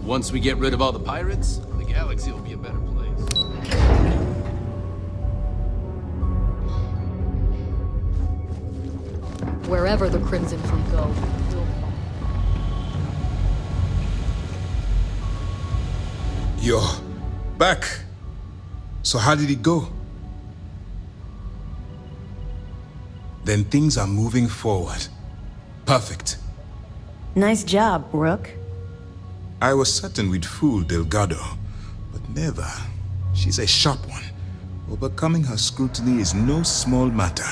Once we get rid of all the pirates, the galaxy will be a better place. Wherever the Crimson Fleet go, we'll follow. You're back. So how did it go? Then things are moving forward. Perfect. Nice job, Rook. I was certain we'd fool Delgado, but never. She's a sharp one. Overcoming her scrutiny is no small matter.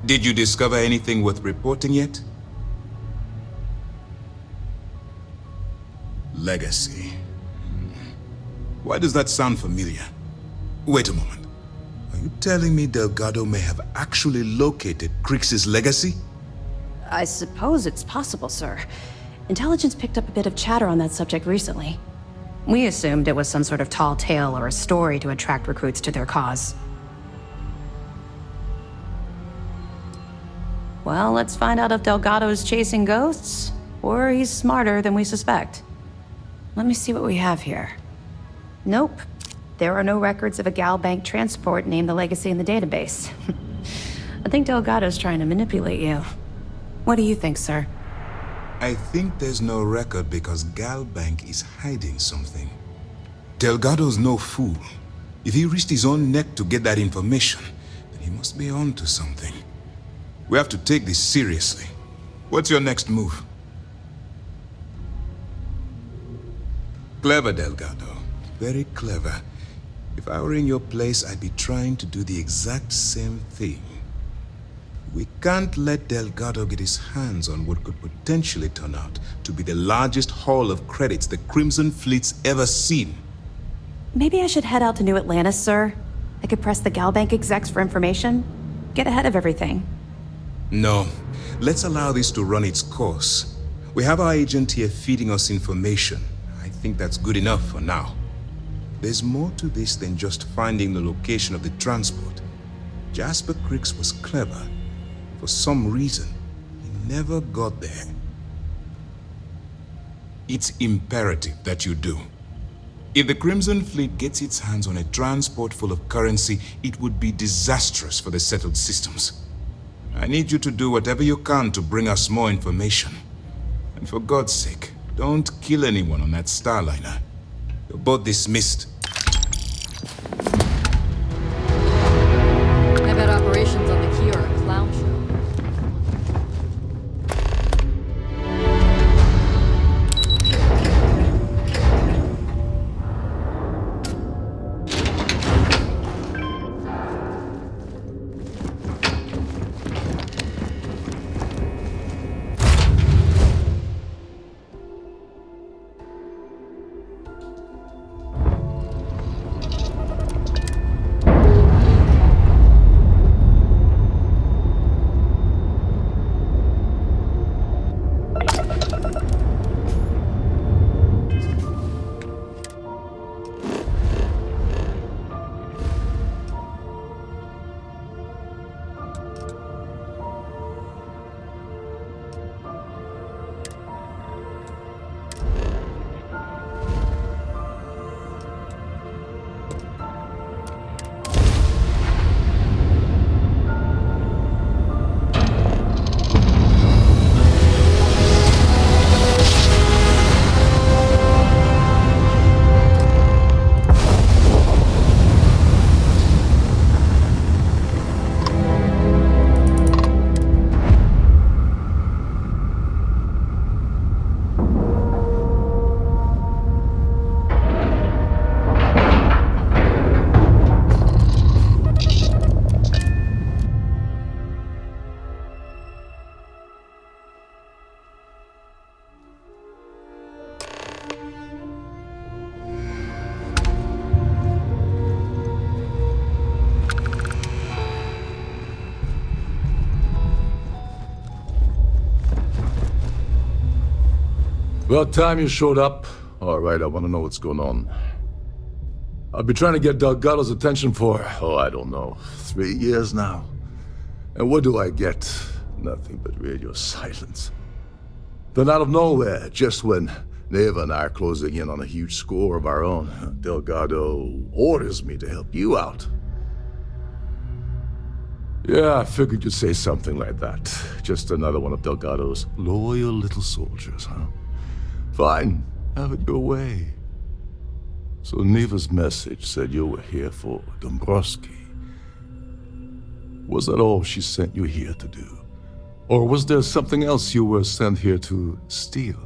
Did you discover anything worth reporting yet? Legacy. Why does that sound familiar? Wait a moment. Are you telling me Delgado may have actually located Crix's legacy? I suppose it's possible, sir. Intelligence picked up a bit of chatter on that subject recently. We assumed it was some sort of tall tale or a story to attract recruits to their cause. Well, let's find out if Delgado's chasing ghosts, or he's smarter than we suspect. Let me see what we have here. Nope. There are no records of a Gal Bank transport named the Legacy in the database. I think Delgado's trying to manipulate you. What do you think, sir? I think there's no record because Gal Bank is hiding something. Delgado's no fool. If he risked his own neck to get that information, then he must be on to something. We have to take this seriously. What's your next move? Clever, Delgado. Very clever. If I were in your place, I'd be trying to do the exact same thing. We can't let Delgado get his hands on what could potentially turn out to be the largest haul of credits the Crimson Fleet's ever seen. Maybe I should head out to New Atlantis, sir. I could press the Gal Bank execs for information. Get ahead of everything. No. Let's allow this to run its course. We have our agent here feeding us information. I think that's good enough for now. There's more to this than just finding the location of the transport. Jasper Crix was clever. For some reason, he never got there. It's imperative that you do. If the Crimson Fleet gets its hands on a transport full of currency, it would be disastrous for the settled systems. I need you to do whatever you can to bring us more information. And for God's sake, don't kill anyone on that Starliner. You're both dismissed. I bet operations on the key are a clown show. About time you showed up. All right, I want to know what's going on. I've been trying to get Delgado's attention for, I don't know, 3 years now. And what do I get? Nothing but radio silence. Then out of nowhere, just when Neva and I are closing in on a huge score of our own. Delgado orders me to help you out. Yeah, I figured you'd say something like that. Just another one of Delgado's loyal little soldiers, huh? Fine, have it your way. So Neva's message said you were here for Dombrowski. Was that all she sent you here to do? Or was there something else you were sent here to steal?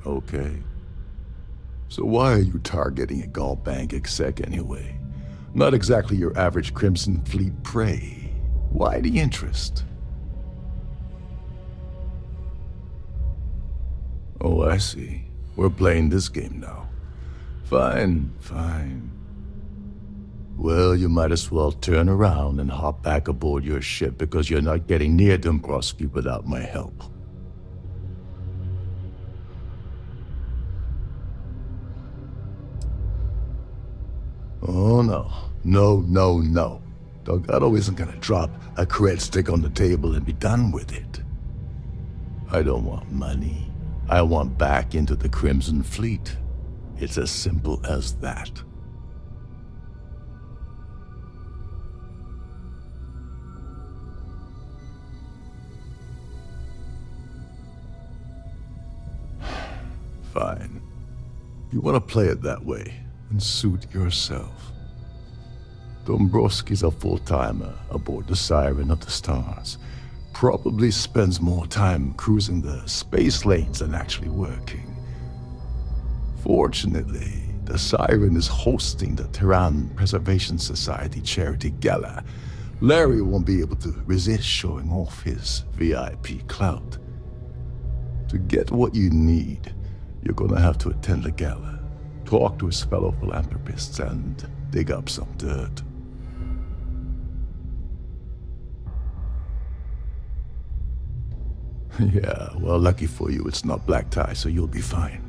Okay. So why are you targeting a Gallbank exec anyway? Not exactly your average Crimson Fleet prey. Why the interest? Oh, I see. We're playing this game now. Fine, fine. Well, you might as well turn around and hop back aboard your ship because you're not getting near Dombrowski without my help. Oh, no. No, no, no. Delgado isn't gonna drop a cred stick on the table and be done with it. I don't want money. I want back into the Crimson Fleet. It's as simple as that. Fine. You want to play it that way, and suit yourself. Dombrowski's a full-timer aboard the Siren of the Stars. Probably spends more time cruising the space lanes than actually working. Fortunately, the Siren is hosting the Terran Preservation Society charity gala. Larry won't be able to resist showing off his VIP clout. To get what you need, you're gonna have to attend the gala, talk to his fellow philanthropists, and dig up some dirt. Yeah, well, lucky for you, it's not black tie, so you'll be fine.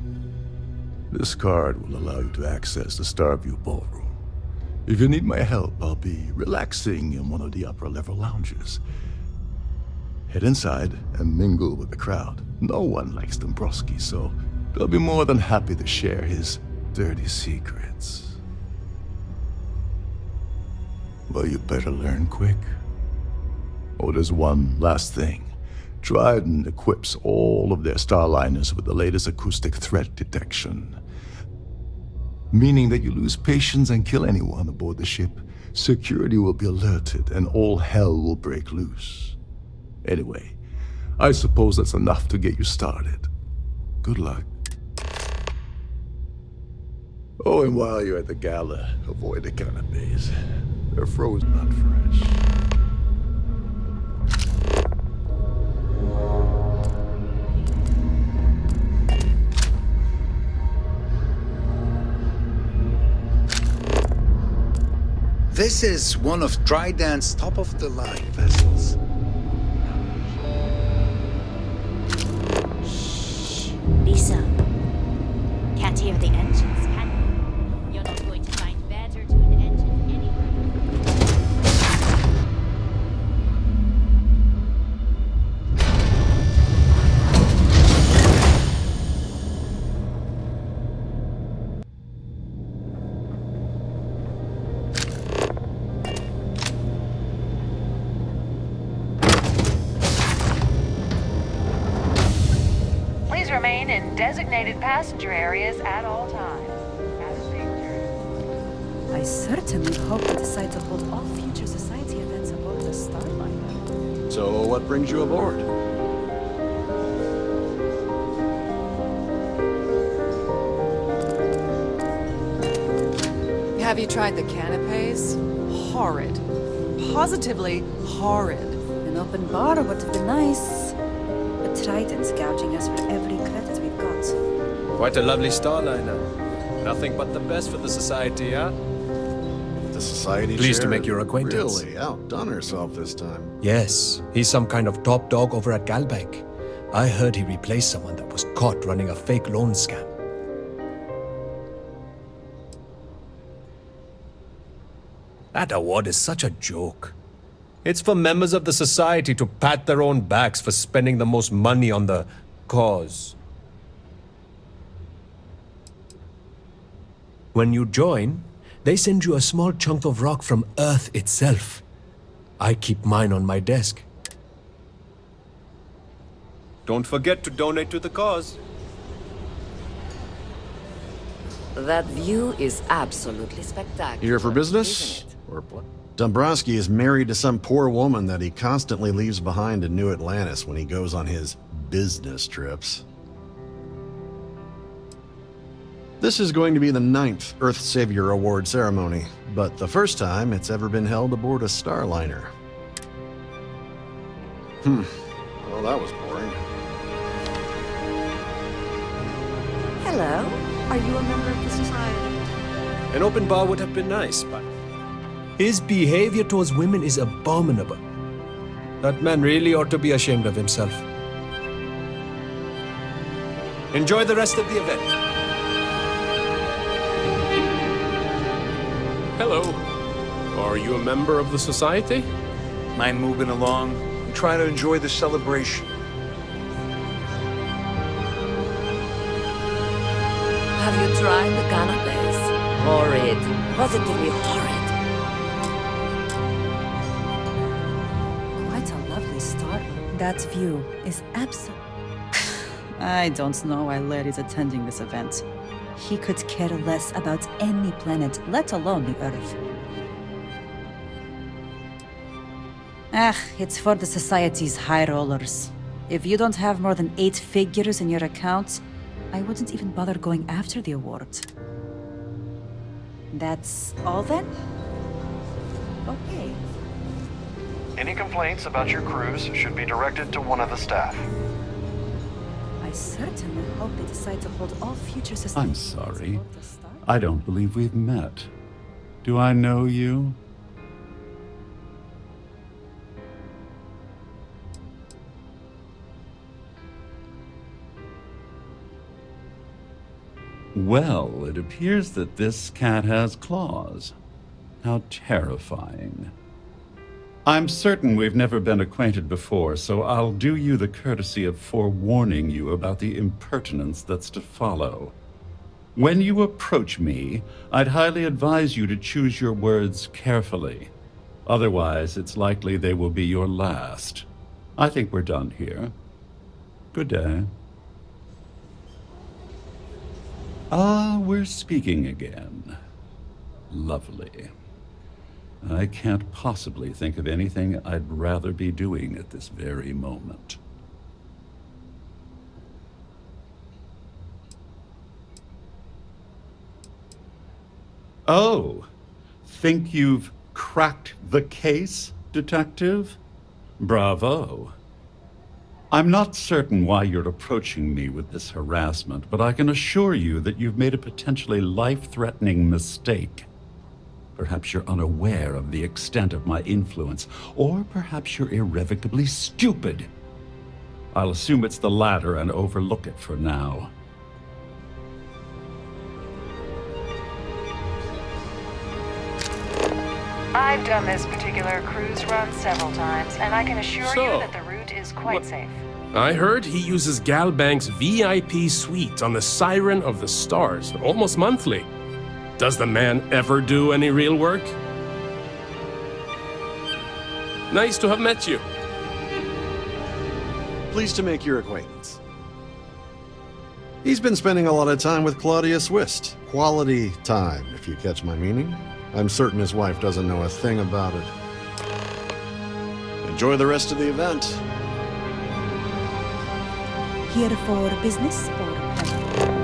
This card will allow you to access the Starfield ballroom. If you need my help, I'll be relaxing in one of the upper-level lounges. Head inside and mingle with the crowd. No one likes Dombrowski, so they'll be more than happy to share his dirty secrets. Well, you better learn quick. Oh, there's one last thing. Trident equips all of their starliners with the latest acoustic threat detection. Meaning that you lose patience and kill anyone aboard the ship, security will be alerted and all hell will break loose. Anyway, I suppose that's enough to get you started. Good luck. Oh, and while you're at the gala, avoid the canapes. They're frozen, not fresh. This is one of Trident's top-of-the-line vessels. Shh. Lisa. Can't hear the engines, can you? You're not going to find better tuned engines anywhere. Remain in designated passenger areas at all times. Have a safe journey. I certainly hope we decide to hold all future society events aboard the Starliner. So, what brings you aboard? Have you tried the canapes? Horrid. Positively horrid. An open bar would have been nice. But Trident's gouging us for every credit we've got. Quite a lovely starliner. Nothing but the best for the society, huh? The society Pleased to chair make your acquaintance. Really outdone herself this time. Yes, he's some kind of top dog over at Galbank. I heard he replaced someone that was caught running a fake loan scam. That award is such a joke. It's for members of the society to pat their own backs for spending the most money on the cause. When you join, they send you a small chunk of rock from Earth itself. I keep mine on my desk. Don't forget to donate to the cause. That view is absolutely spectacular. Here for business? Or what? Dombrowski is married to some poor woman that he constantly leaves behind in New Atlantis when he goes on his business trips. This is going to be the 9th Earth Savior Award ceremony, but the first time it's ever been held aboard a Starliner. Well, that was boring. Hello? Are you a member of the society? An open bar would have been nice, but his behavior towards women is abominable. That man really ought to be ashamed of himself. Enjoy the rest of the event. Hello. Are you a member of the society? Mind moving along? I'm trying to enjoy the celebration. Have you tried the canapes? Horrid. Positively horrid. Quite a lovely start. That view is absolute. I don't know why Larry's attending this event. He could care less about any planet, let alone the Earth. It's for the Society's high rollers. If you don't have more than 8 figures in your account, I wouldn't even bother going after the award. That's all then? Okay. Any complaints about your cruise should be directed to one of the staff. I certainly hope they decide to hold all future societies. I'm sorry. I don't believe we've met. Do I know you? Well, it appears that this cat has claws. How terrifying. I'm certain we've never been acquainted before, so I'll do you the courtesy of forewarning you about the impertinence that's to follow. When you approach me, I'd highly advise you to choose your words carefully. Otherwise, it's likely they will be your last. I think we're done here. Good day. Ah, we're speaking again. Lovely. I can't possibly think of anything I'd rather be doing at this very moment. Oh, think you've cracked the case, Detective? Bravo. I'm not certain why you're approaching me with this harassment, but I can assure you that you've made a potentially life-threatening mistake. Perhaps you're unaware of the extent of my influence, or perhaps you're irrevocably stupid. I'll assume it's the latter and overlook it for now. I've done this particular cruise run several times, and I can assure you that the route is quite safe. I heard he uses Galbank's VIP suite on the Siren of the Stars, almost monthly. Does the man ever do any real work? Nice to have met you. Pleased to make your acquaintance. He's been spending a lot of time with Claudia Swist. Quality time, if you catch my meaning. I'm certain his wife doesn't know a thing about it. Enjoy the rest of the event. Here for business or pleasure?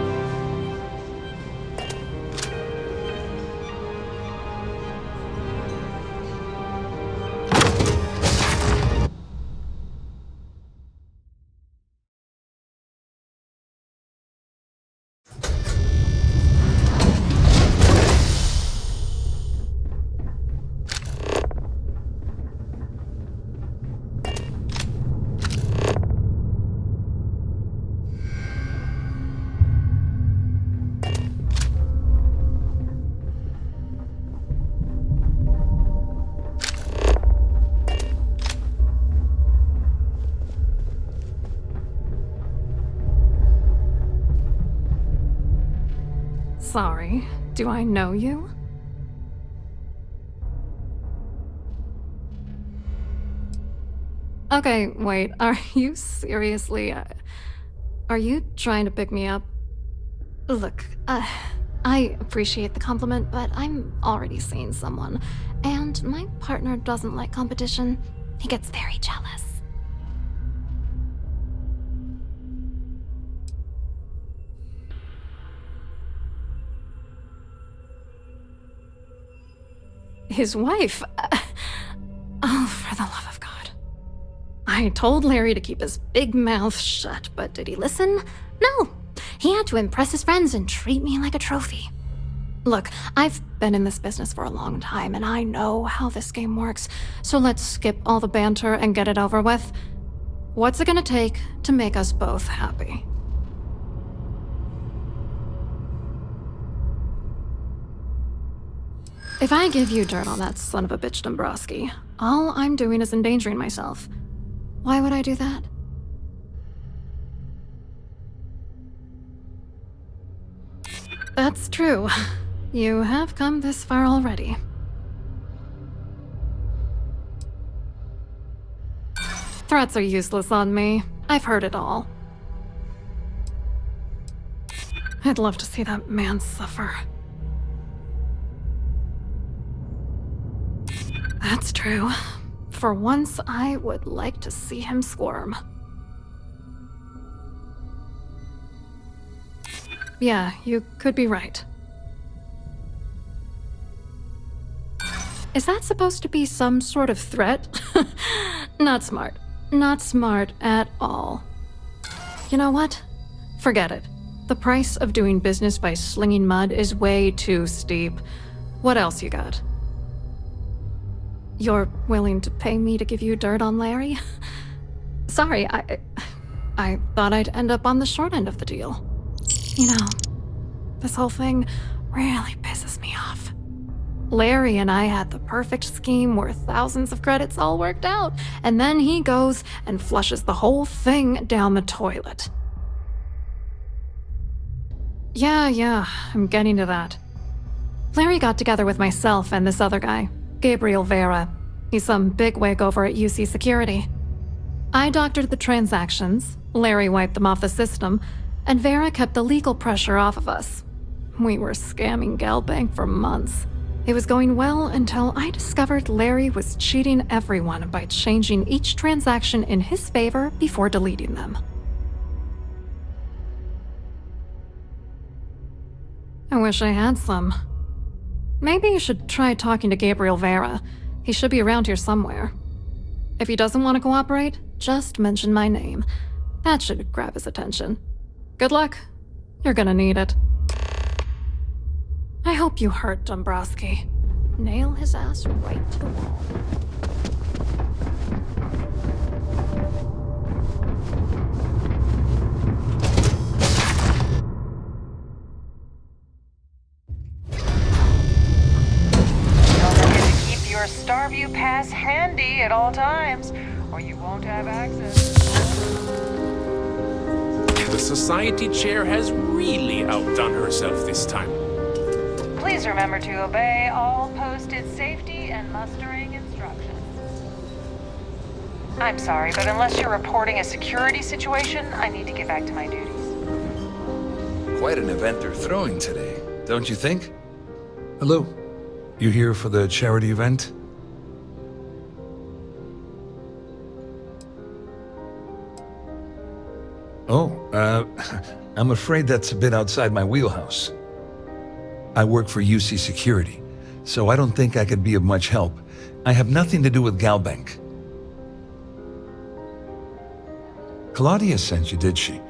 Sorry, do I know you? Okay, wait, are you seriously... are you trying to pick me up? Look, I appreciate the compliment, but I'm already seeing someone, and my partner doesn't like competition. He gets very jealous. His wife? Oh, for the love of God. I told Larry to keep his big mouth shut, but did he listen? No. He had to impress his friends and treat me like a trophy. Look, I've been in this business for a long time, and I know how this game works, so let's skip all the banter and get it over with. What's it gonna take to make us both happy? If I give you dirt on that son of a bitch Dombrowski, all I'm doing is endangering myself. Why would I do that? That's true. You have come this far already. Threats are useless on me. I've heard it all. I'd love to see that man suffer. That's true. For once, I would like to see him squirm. Yeah, you could be right. Is that supposed to be some sort of threat? Not smart. Not smart at all. You know what? Forget it. The price of doing business by slinging mud is way too steep. What else you got? You're willing to pay me to give you dirt on Larry? Sorry, I thought I'd end up on the short end of the deal. You know, this whole thing really pisses me off. Larry and I had the perfect scheme worth thousands of credits all worked out, and then he goes and flushes the whole thing down the toilet. Yeah, I'm getting to that. Larry got together with myself and this other guy, Gabriel Vera. He's some bigwig over at UC Security. I doctored the transactions, Larry wiped them off the system, and Vera kept the legal pressure off of us. We were scamming Galbank for months. It was going well until I discovered Larry was cheating everyone by changing each transaction in his favor before deleting them. I wish I had some. Maybe you should try talking to Gabriel Vera. He should be around here somewhere. If he doesn't want to cooperate, just mention my name. That should grab his attention. Good luck. You're gonna need it. I hope you hurt Dombrowski. Nail his ass right to the wall. Don't forget to keep your Starview pass handy at all times, or you won't have access. The society chair has really outdone herself this time. Please remember to obey all posted safety and mustering instructions. I'm sorry, but unless you're reporting a security situation, I need to get back to my duties. Quite an event they're throwing today, don't you think? Hello. You here for the charity event? I'm afraid that's a bit outside my wheelhouse. I work for UC Security, so I don't think I could be of much help. I have nothing to do with Galbank. Claudia sent you, did she?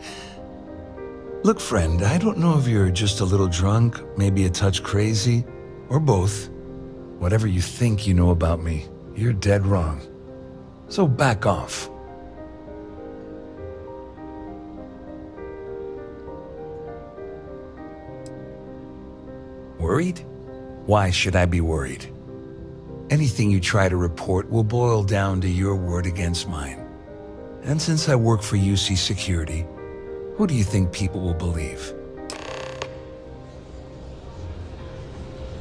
Look, friend, I don't know if you're just a little drunk, maybe a touch crazy, or both. Whatever you think you know about me, you're dead wrong. So back off. Worried? Why should I be worried? Anything you try to report will boil down to your word against mine. And since I work for UC Security, who do you think people will believe?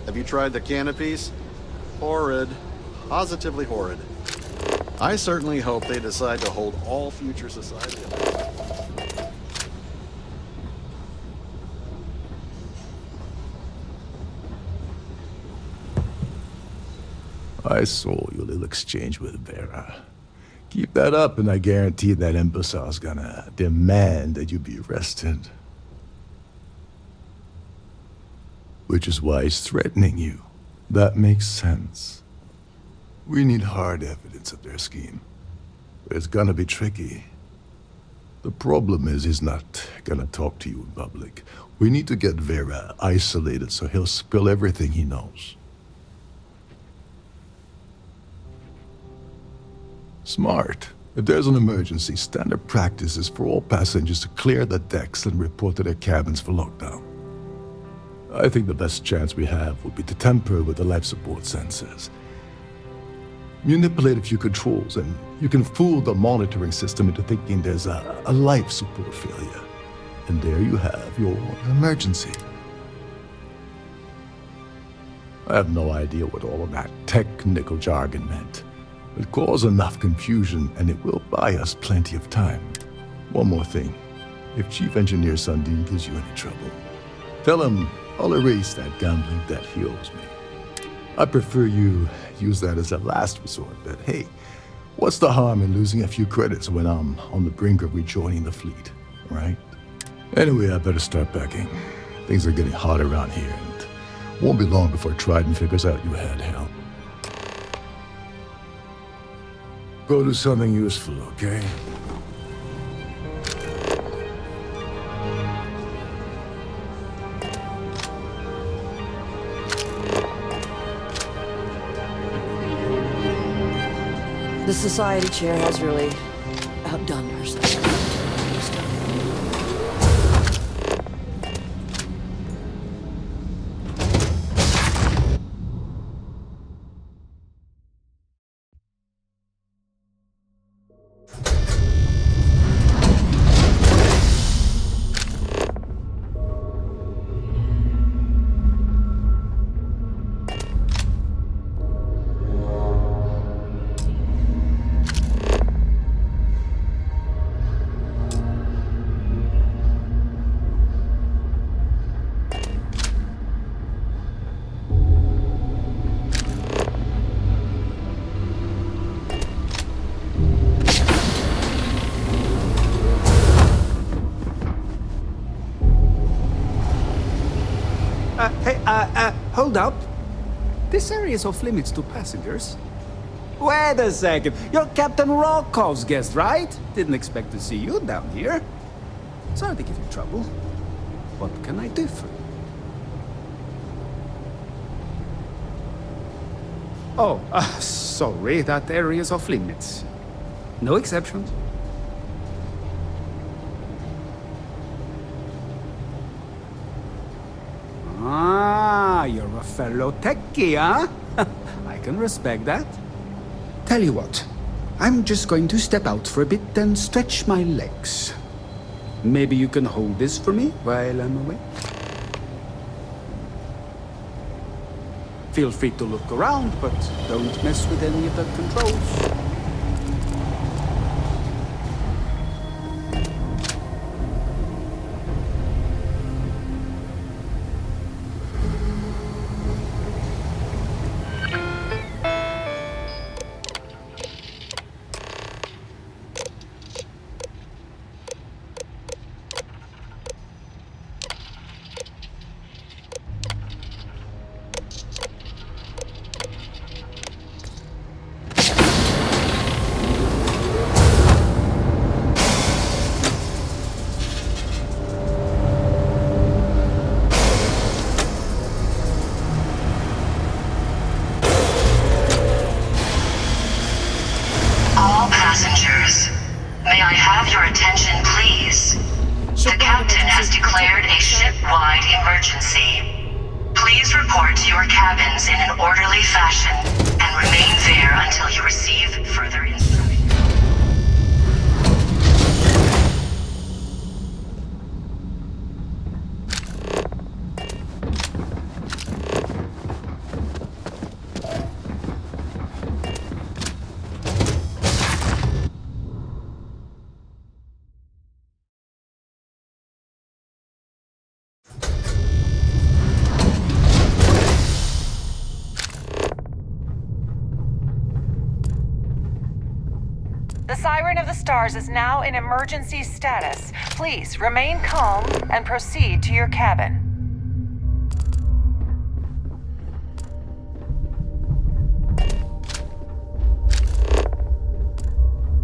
Have you tried the canopies? Horrid. Positively horrid. I certainly hope they decide to hold all future society events. I saw your little exchange with Vera. Keep that up, and I guarantee that imbecile's gonna demand that you be arrested. Which is why he's threatening you. That makes sense. We need hard evidence of their scheme. But it's gonna be tricky. The problem is he's not gonna talk to you in public. We need to get Vera isolated so he'll spill everything he knows. Smart. If there's an emergency, standard practice is for all passengers to clear the decks and report to their cabins for lockdown. I think the best chance we have would be to tamper with the life support sensors. Manipulate a few controls, and you can fool the monitoring system into thinking there's a life support failure. And there you have your emergency. I have no idea what all of that technical jargon meant. But cause enough confusion, and it will buy us plenty of time. One more thing. If Chief Engineer Sundin gives you any trouble, tell him I'll erase that gambling debt he owes me. I prefer you use that as a last resort, but hey, what's the harm in losing a few credits when I'm on the brink of rejoining the fleet, right? Anyway, I better start packing. Things are getting hot around here, and won't be long before Trident figures out you had help. Go do something useful, okay? The society chair has really outdone herself. Hold up. This area is off limits to passengers. Wait a second. You're Captain Rocko's guest, right? Didn't expect to see you down here. Sorry to give you trouble. What can I do for you? Oh, sorry. That area is off limits. No exceptions. Ah, you're a fellow techie, huh? I can respect that. Tell you what, I'm just going to step out for a bit and stretch my legs. Maybe you can hold this for me while I'm away? Feel free to look around, but don't mess with any of the controls. The Siren of the Stars is now in emergency status. Please remain calm and proceed to your cabin.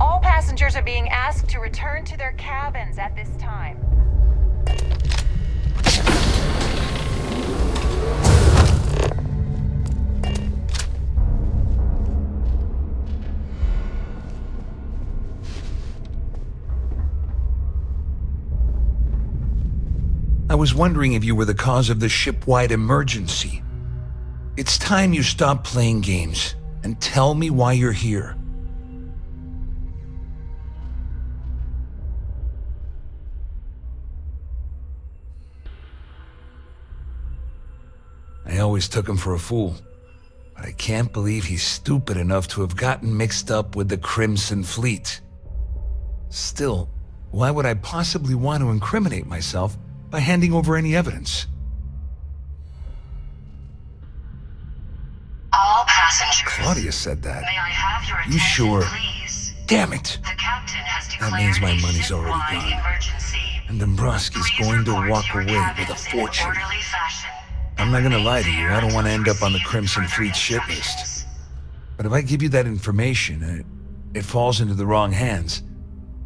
All passengers are being asked to return to their cabins at this time. I was wondering if you were the cause of the ship-wide emergency. It's time you stop playing games and tell me why you're here. I always took him for a fool, but I can't believe he's stupid enough to have gotten mixed up with the Crimson Fleet. Still, why would I possibly want to incriminate myself by handing over any evidence? All passengers. Claudia said that. May I have your attention, You sure? please? Damn it! The captain has That declared means my a money's already ship-wide gone. emergency. And Dombrowski's going to walk away with a fortune. I'm not gonna lie to you, I don't want to end up on the Crimson Fleet ship list. But if I give you that information and it falls into the wrong hands,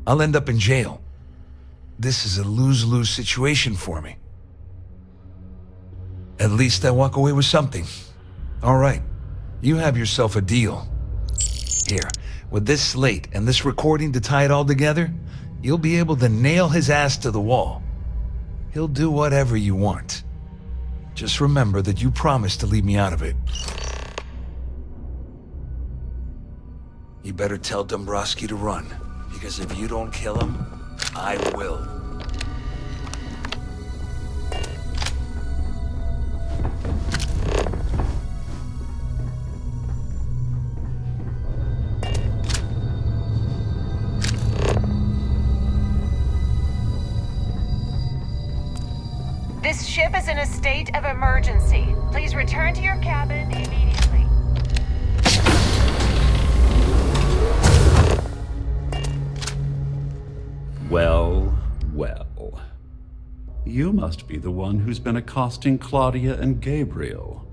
I'll end up in jail. This is a lose-lose situation for me. At least I walk away with something. All right, you have yourself a deal. Here, with this slate and this recording to tie it all together, you'll be able to nail his ass to the wall. He'll do whatever you want. Just remember that you promised to leave me out of it. You better tell Dombrowski to run, because if you don't kill him, I will. This ship is in a state of emergency. Please return to your cabin immediately. Well, well. You must be the one who's been accosting Claudia and Gabriel.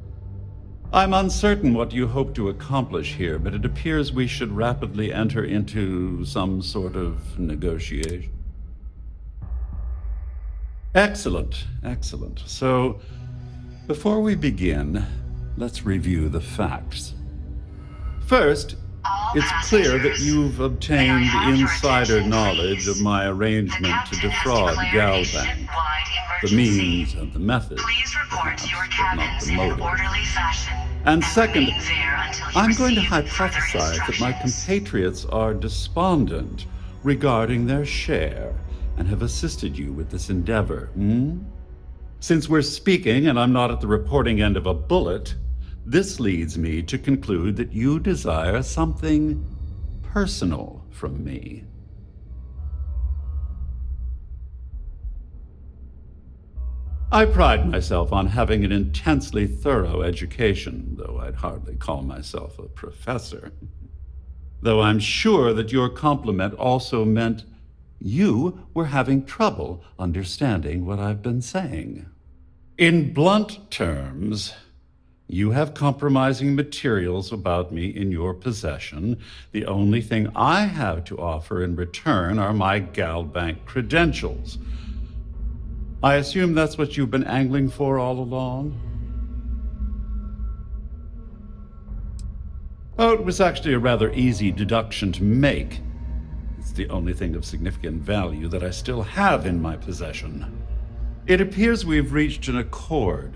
I'm uncertain what you hope to accomplish here, but it appears we should rapidly enter into some sort of negotiation. Excellent, excellent. So, before we begin, let's review the facts. First, it's clear that you've obtained insider knowledge of my arrangement to defraud Galbank. The means and the methods, perhaps, but not the motive. And second, I'm going to hypothesize that my compatriots are despondent regarding their share and have assisted you with this endeavor, Since we're speaking and I'm not at the reporting end of a bullet, this leads me to conclude that you desire something personal from me. I pride myself on having an intensely thorough education, though I'd hardly call myself a professor. Though I'm sure that your compliment also meant you were having trouble understanding what I've been saying. In blunt terms, you have compromising materials about me in your possession. The only thing I have to offer in return are my Galbank credentials. I assume that's what you've been angling for all along? Oh, it was actually a rather easy deduction to make. It's the only thing of significant value that I still have in my possession. It appears we've reached an accord.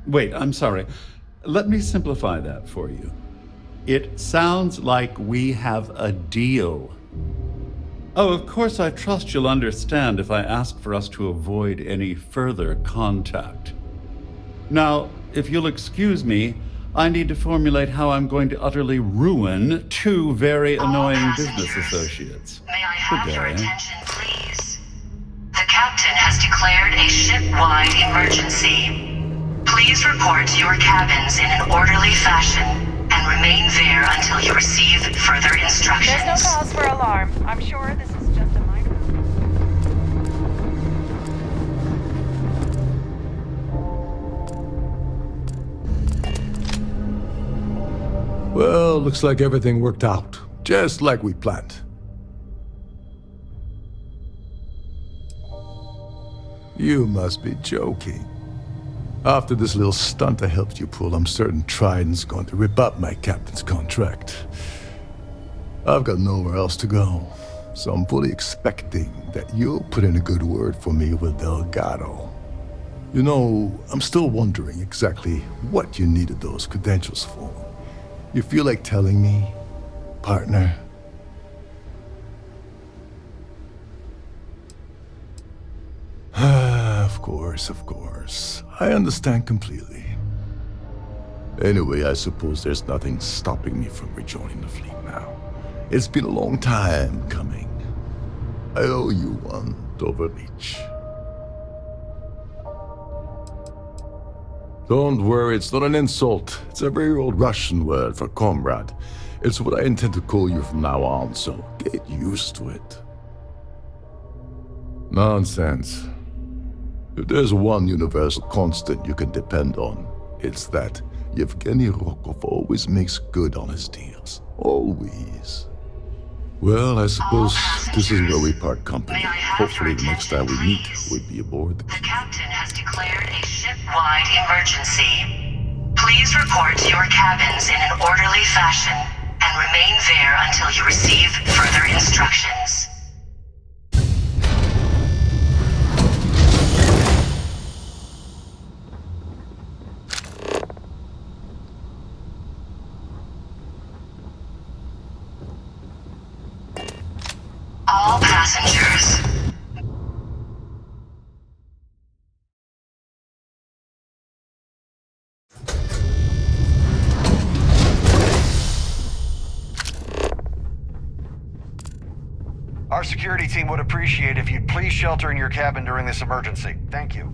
Wait, I'm sorry. Let me simplify that for you. It sounds like we have a deal. Oh, of course, I trust you'll understand if I ask for us to avoid any further contact. Now, if you'll excuse me, I need to formulate how I'm going to utterly ruin two very annoying business associates. May I have your attention, please? The captain has declared a ship-wide emergency. Please report to your cabins in an orderly fashion, and remain there until you receive further instructions. There's no cause for alarm. I'm sure this is just a minor... Well, looks like everything worked out, just like we planned. You must be joking. After this little stunt I helped you pull, I'm certain Trident's going to rip up my captain's contract. I've got nowhere else to go, so I'm fully expecting that you'll put in a good word for me with Delgado. You know, I'm still wondering exactly what you needed those credentials for. You feel like telling me, partner? Of course. I understand completely. Anyway, I suppose there's nothing stopping me from rejoining the fleet now. It's been a long time coming. I owe you one, Doverleach. Don't worry, it's not an insult. It's a very old Russian word for comrade. It's what I intend to call you from now on, so get used to it. Nonsense. If there's one universal constant you can depend on, it's that Yevgeny Rokov always makes good on his deals. Always. Well, I suppose this is where we part company. Hopefully the next time we meet, we'll be aboard the captain has declared a ship-wide emergency. Please report to your cabins in an orderly fashion and remain there until you receive further instructions. All passengers. Our security team would appreciate if you'd please shelter in your cabin during this emergency. Thank you.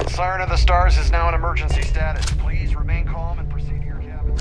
Siren of the Stars is now in emergency status. Please remain calm and proceed to your cabin.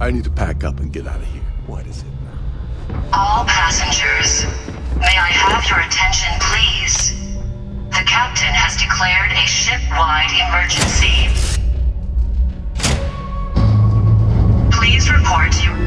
I need to pack up and get out of here. What is it now? All passengers, may I have your attention, please? The captain has declared a ship-wide emergency. Please report to...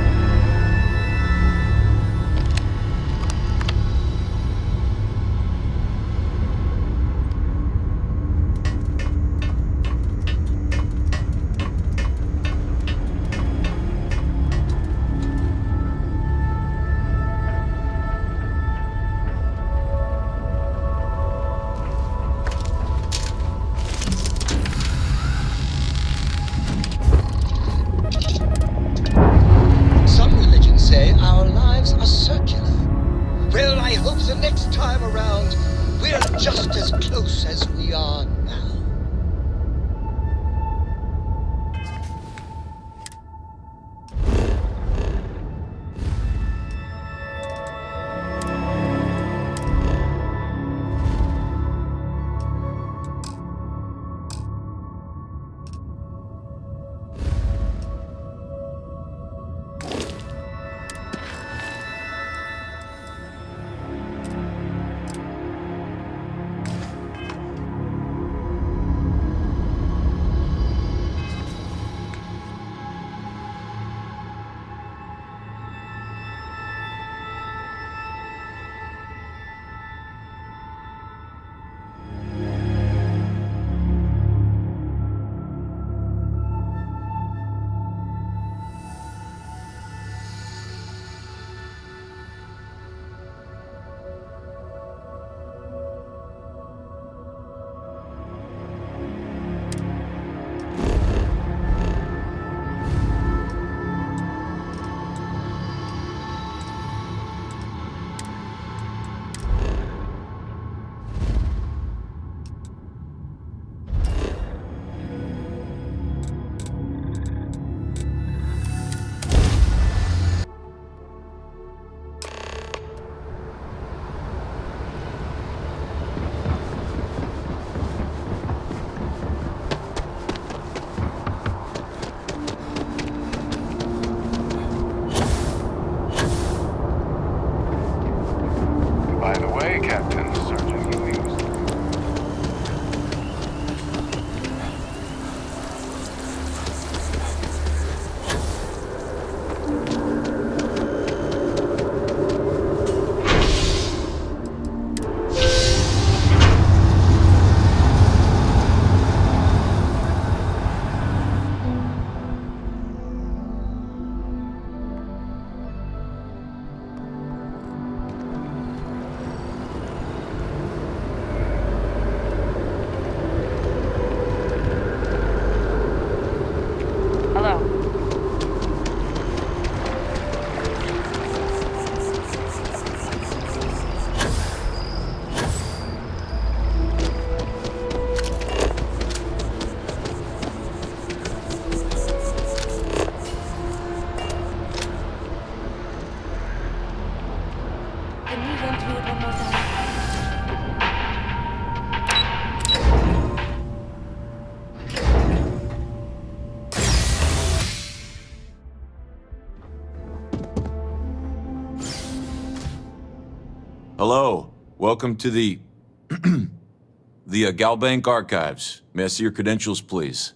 Hello. Welcome to the... the Galbank Archives. May I see your credentials, please?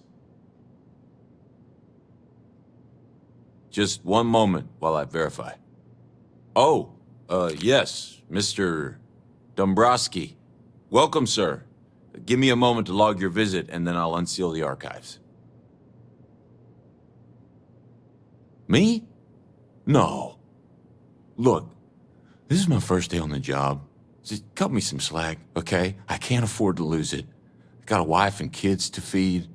Just one moment while I verify. Oh, yes, Mr. Dombrowski. Welcome, sir. Give me a moment to log your visit, and then I'll unseal the archives. Me? No. Look, this is my first day on the job. Just cut me some slack, okay? I can't afford to lose it. I got a wife and kids to feed.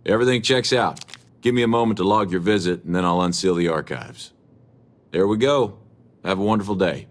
Everything checks out. Give me a moment to log your visit, and then I'll unseal the archives. There we go. Have a wonderful day.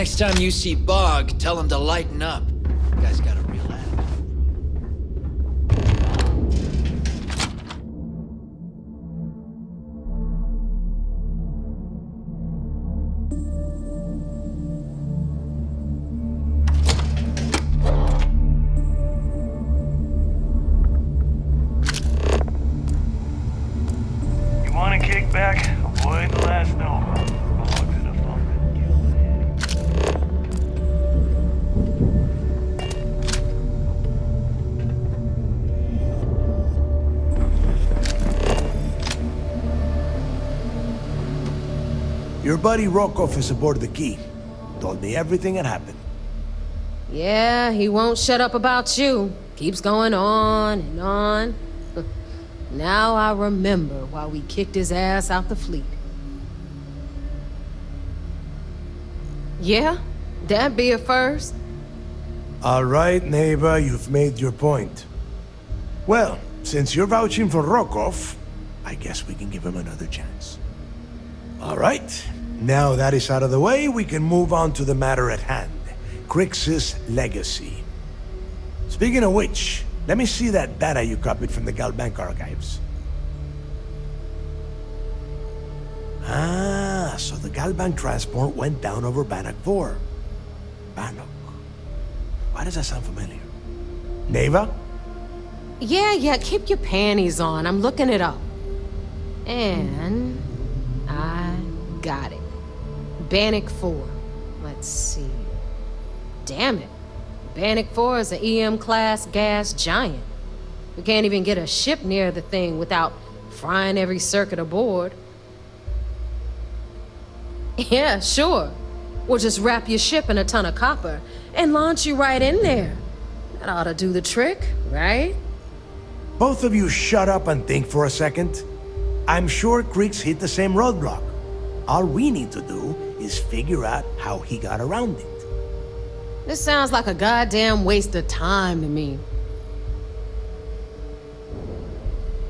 Next time you see Bog, tell him to lighten up. You guys got a real attitude. You want to kick back? Avoid the last note. Your buddy Rokov is aboard the Key. Told me everything that happened. Yeah, he won't shut up about you. Keeps going on and on. Now I remember why we kicked his ass out the fleet. Yeah, that'd be a first. All right, neighbor, you've made your point. Well, since you're vouching for Rokov, I guess we can give him another chance. All right, now that is out of the way, we can move on to the matter at hand. Crix's legacy. Speaking of which, let me see that data you copied from the Galbank archives. Ah, so the Galbank transport went down over Bannock 4. Bannock. Why does that sound familiar? Neva? Yeah, keep your panties on. I'm looking it up. And I got it. Bannock 4. Let's see. Damn it. Bannock 4 is an EM-class gas giant. We can't even get a ship near the thing without frying every circuit aboard. Yeah, sure. We'll just wrap your ship in a ton of copper and launch you right in there. That ought to do the trick, right? Both of you shut up and think for a second. I'm sure Crix hit the same roadblock. All we need to do is figure out how he got around it. This sounds like a goddamn waste of time to me.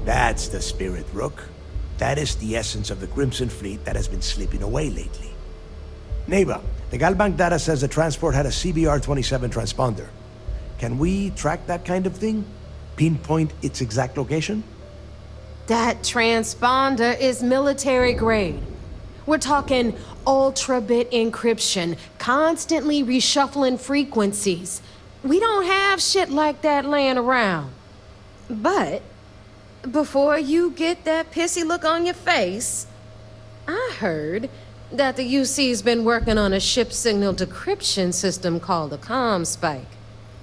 That's the spirit, Rook. That is the essence of the Crimson Fleet that has been slipping away lately. Neighbor, the Galbank data says the transport had a CBR-27 transponder. Can we track that kind of thing? Pinpoint its exact location? That transponder is military grade. We're talking ultra-bit encryption, constantly reshuffling frequencies. We don't have shit like that laying around. But before you get that pissy look on your face, I heard that the UC's been working on a ship signal decryption system called a ComSpike.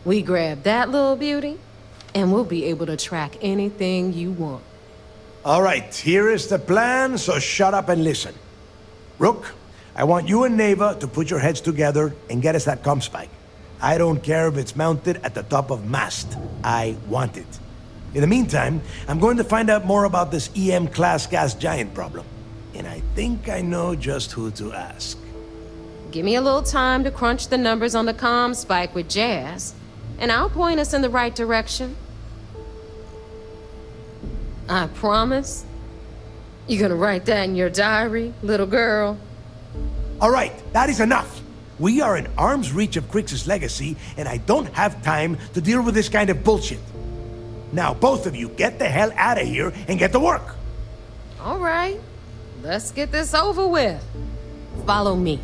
We grab that little beauty, and we'll be able to track anything you want. All right, here is the plan, so shut up and listen. Rook, I want you and Neva to put your heads together and get us that ComSpike. I don't care if it's mounted at the top of mast. I want it. In the meantime, I'm going to find out more about this EM-class gas giant problem. And I think I know just who to ask. Give me a little time to crunch the numbers on the ComSpike with Jazz, and I'll point us in the right direction. I promise. You gonna write that in your diary, little girl? All right, that is enough. We are in arm's reach of Crix's legacy, and I don't have time to deal with this kind of bullshit. Now, both of you, get the hell out of here and get to work. All right, let's get this over with. Follow me.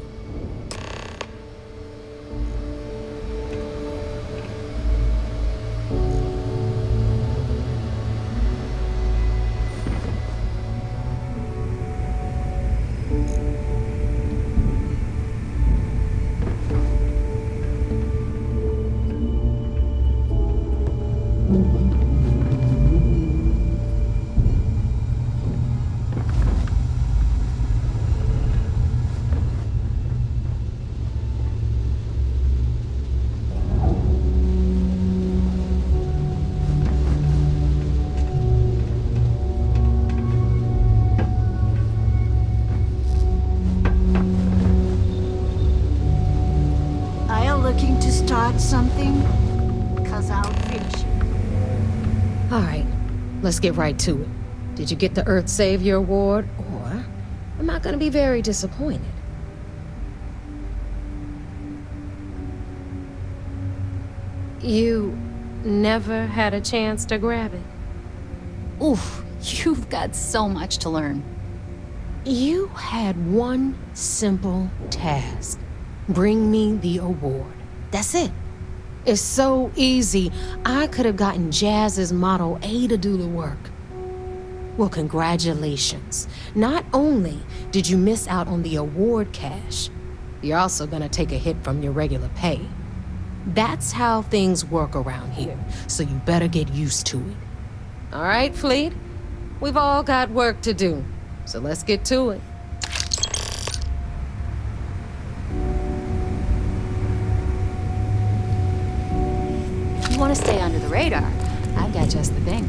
Looking to start something? 'Cause I'll finish it. All right, let's get right to it. Did you get the Earth Savior Award, or am I gonna be very disappointed? You never had a chance to grab it? Oof, you've got so much to learn. You had one simple task. Bring me the award. That's it. It's so easy. I could have gotten Jazz's Model A to do the work. Well, congratulations. Not only did you miss out on the award cash, you're also gonna take a hit from your regular pay. That's how things work around here, so you better get used to it. All right, Fleet? We've all got work to do, so let's get to it. If you want to stay under the radar, I've got just the thing.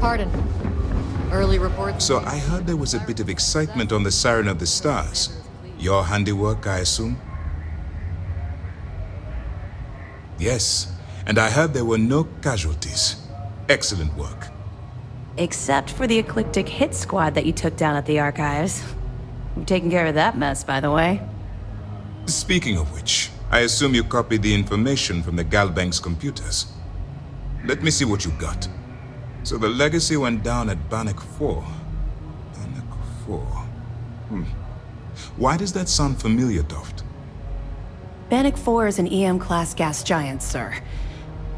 Pardon. Early report. So I heard there was a bit of excitement on the Siren of the Stars. Your handiwork, I assume? Yes, and I heard there were no casualties. Excellent work. Except for the eclectic hit squad that you took down at the archives. You've taken care of that mess, by the way. Speaking of which, I assume you copied the information from the Galbank's computers. Let me see what you got. So the legacy went down at Bannock 4. Bannock 4. Why does that sound familiar, Toft? Bannock 4 is an EM-class gas giant, sir.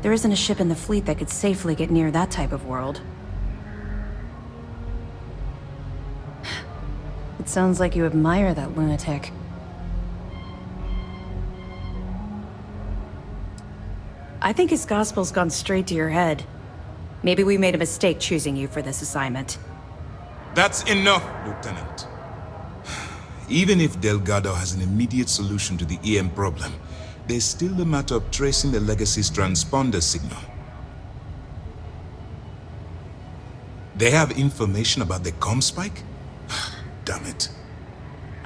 There isn't a ship in the fleet that could safely get near that type of world. It sounds like you admire that lunatic. I think his gospel's gone straight to your head. Maybe we made a mistake choosing you for this assignment. That's enough, Lieutenant. Even if Delgado has an immediate solution to the EM problem, there's still the matter of tracing the Legacy's transponder signal. They have information about the comm spike? Damn it.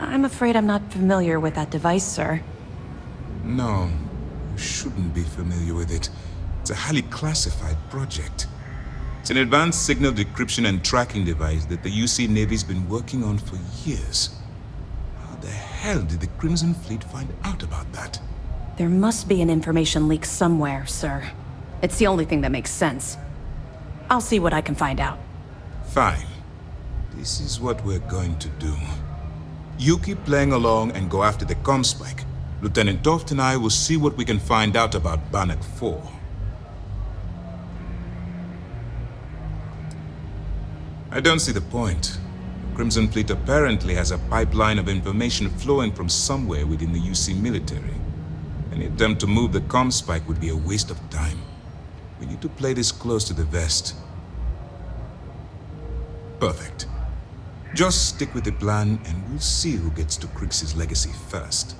I'm afraid I'm not familiar with that device, sir. No, you shouldn't be familiar with it. It's a highly classified project. It's an advanced signal decryption and tracking device that the UC Navy's been working on for years. How the hell did the Crimson Fleet find out about that? There must be an information leak somewhere, sir. It's the only thing that makes sense. I'll see what I can find out. Fine. This is what we're going to do. You keep playing along and go after the comm spike. Lieutenant Toft and I will see what we can find out about Bannock 4. I don't see the point. Crimson Fleet apparently has a pipeline of information flowing from somewhere within the UC military. Any attempt to move the comm spike would be a waste of time. We need to play this close to the vest. Perfect. Just stick with the plan and we'll see who gets to Crix's legacy first.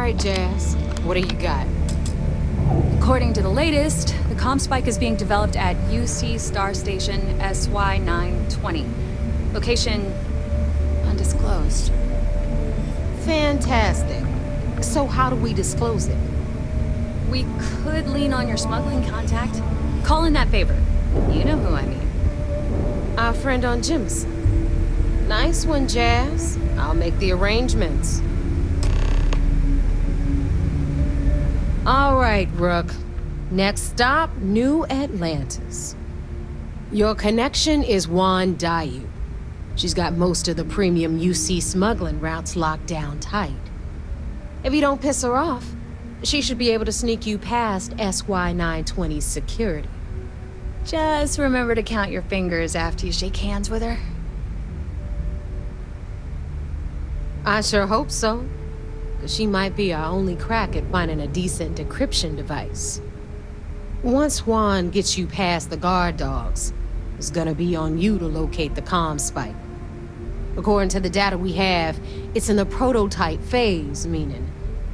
right, Jazz. What do you got? According to the latest, the comm spike is being developed at UC Star Station SY-920. Location undisclosed. Fantastic. So how do we disclose it? We could lean on your smuggling contact. Call in that favor. You know who I mean. Our friend on Jimson. Nice one, Jazz. I'll make the arrangements. All right, Rook. Next stop, New Atlantis. Your connection is Juan Dayu. She's got most of the premium UC smuggling routes locked down tight. If you don't piss her off, she should be able to sneak you past SY-920's security. Just remember to count your fingers after you shake hands with her. I sure hope so. Because she might be our only crack at finding a decent decryption device. Once Juan gets you past the guard dogs, it's gonna be on you to locate the comm spike. According to the data we have, it's in the prototype phase, meaning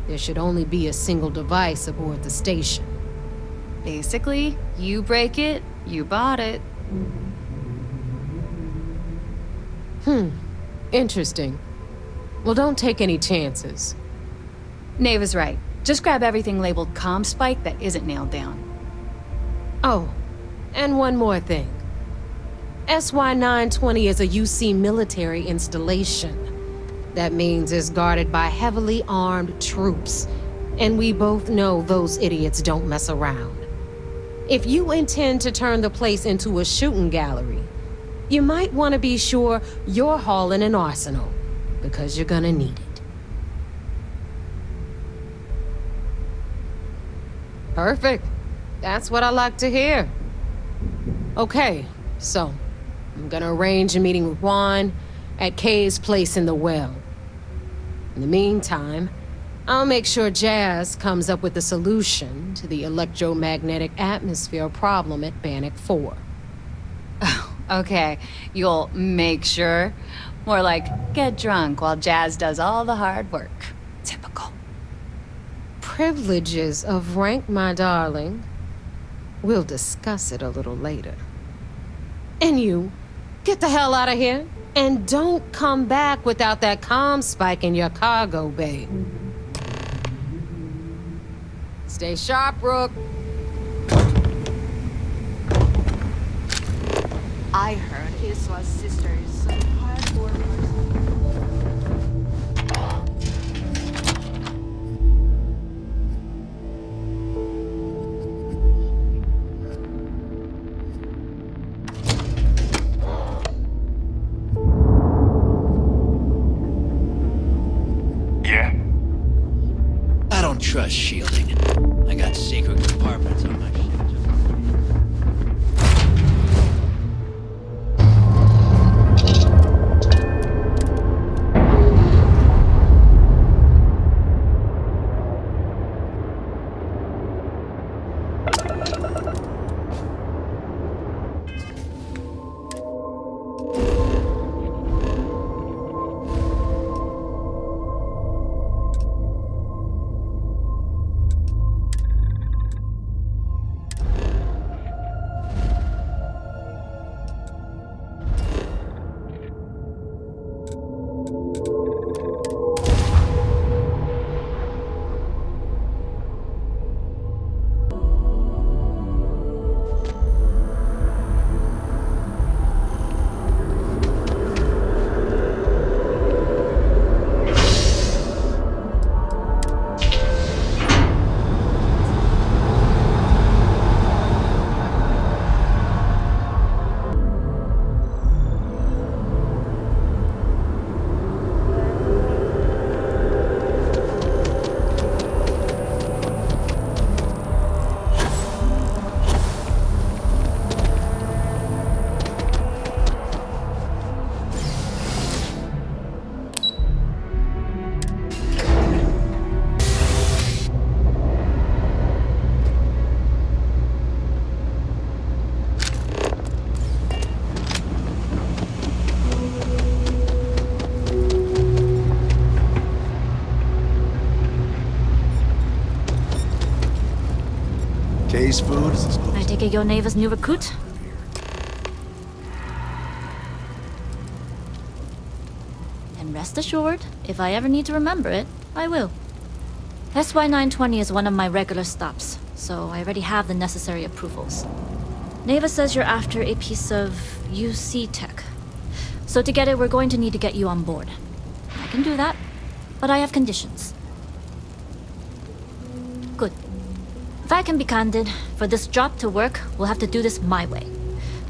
there should only be a single device aboard the station. Basically, you break it, you bought it. Interesting. Well, don't take any chances. Nave is right. Just grab everything labeled comm spike that isn't nailed down. Oh, and one more thing. SY-920 is a UC military installation. That means it's guarded by heavily armed troops. And we both know those idiots don't mess around. If you intend to turn the place into a shooting gallery, you might want to be sure you're hauling an arsenal, because you're gonna need it. Perfect. That's what I like to hear. Okay, so I'm gonna arrange a meeting with Juan at Kay's place in the well. In the meantime, I'll make sure Jazz comes up with a solution to the electromagnetic atmosphere problem at Bannock 4. Okay, you'll make sure. More like, get drunk while Jazz does all the hard work. Typical. Privileges of rank, my darling. We'll discuss it a little later. And you, get the hell out of here. And don't come back without that comm spike in your cargo bay. Stay sharp, Rook. I heard Iswa's sister is some hardcore person. Yeah? I don't trust shielding. I got secret compartments on my ship. Kay's food is as close. I take it your neighbor's new recruit? And rest assured, if I ever need to remember it, I will. SY-920 is one of my regular stops, so I already have the necessary approvals. Neva says you're after a piece of UC tech. So to get it, we're going to need to get you on board. I can do that, but I have conditions. Good. If I can be candid, for this job to work, we'll have to do this my way.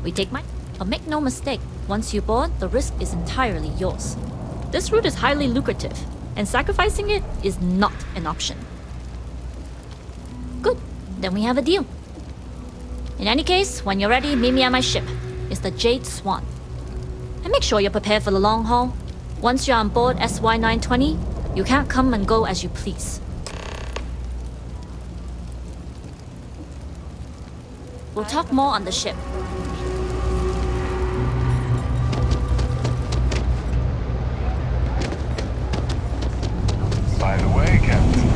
We take my... But make no mistake, once you board, the risk is entirely yours. This route is highly lucrative, and sacrificing it is not an option. Good. Then we have a deal. In any case, when you're ready, meet me at my ship. It's the Jade Swan. And make sure you're prepared for the long haul. Once you're on board SY-920, you can't come and go as you please. We'll talk more on the ship. By the way, Captain.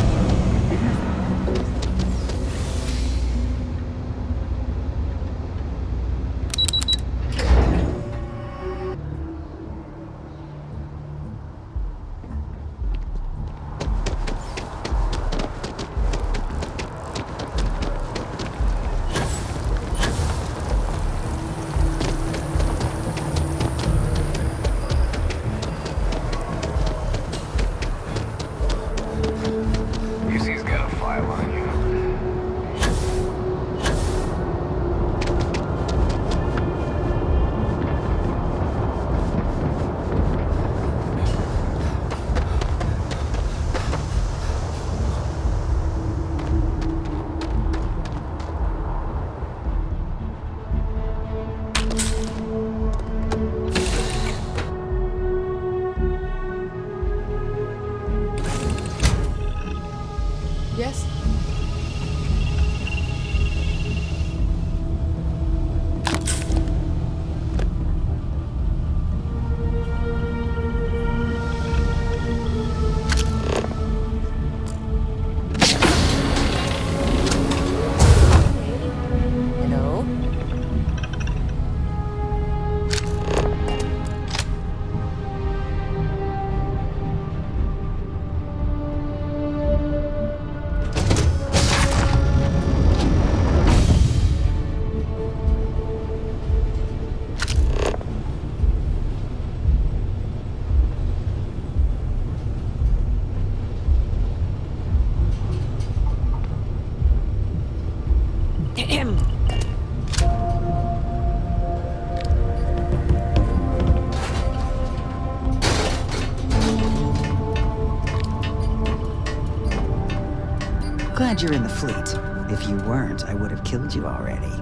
glad you're in the fleet. If you weren't, I would have killed you already.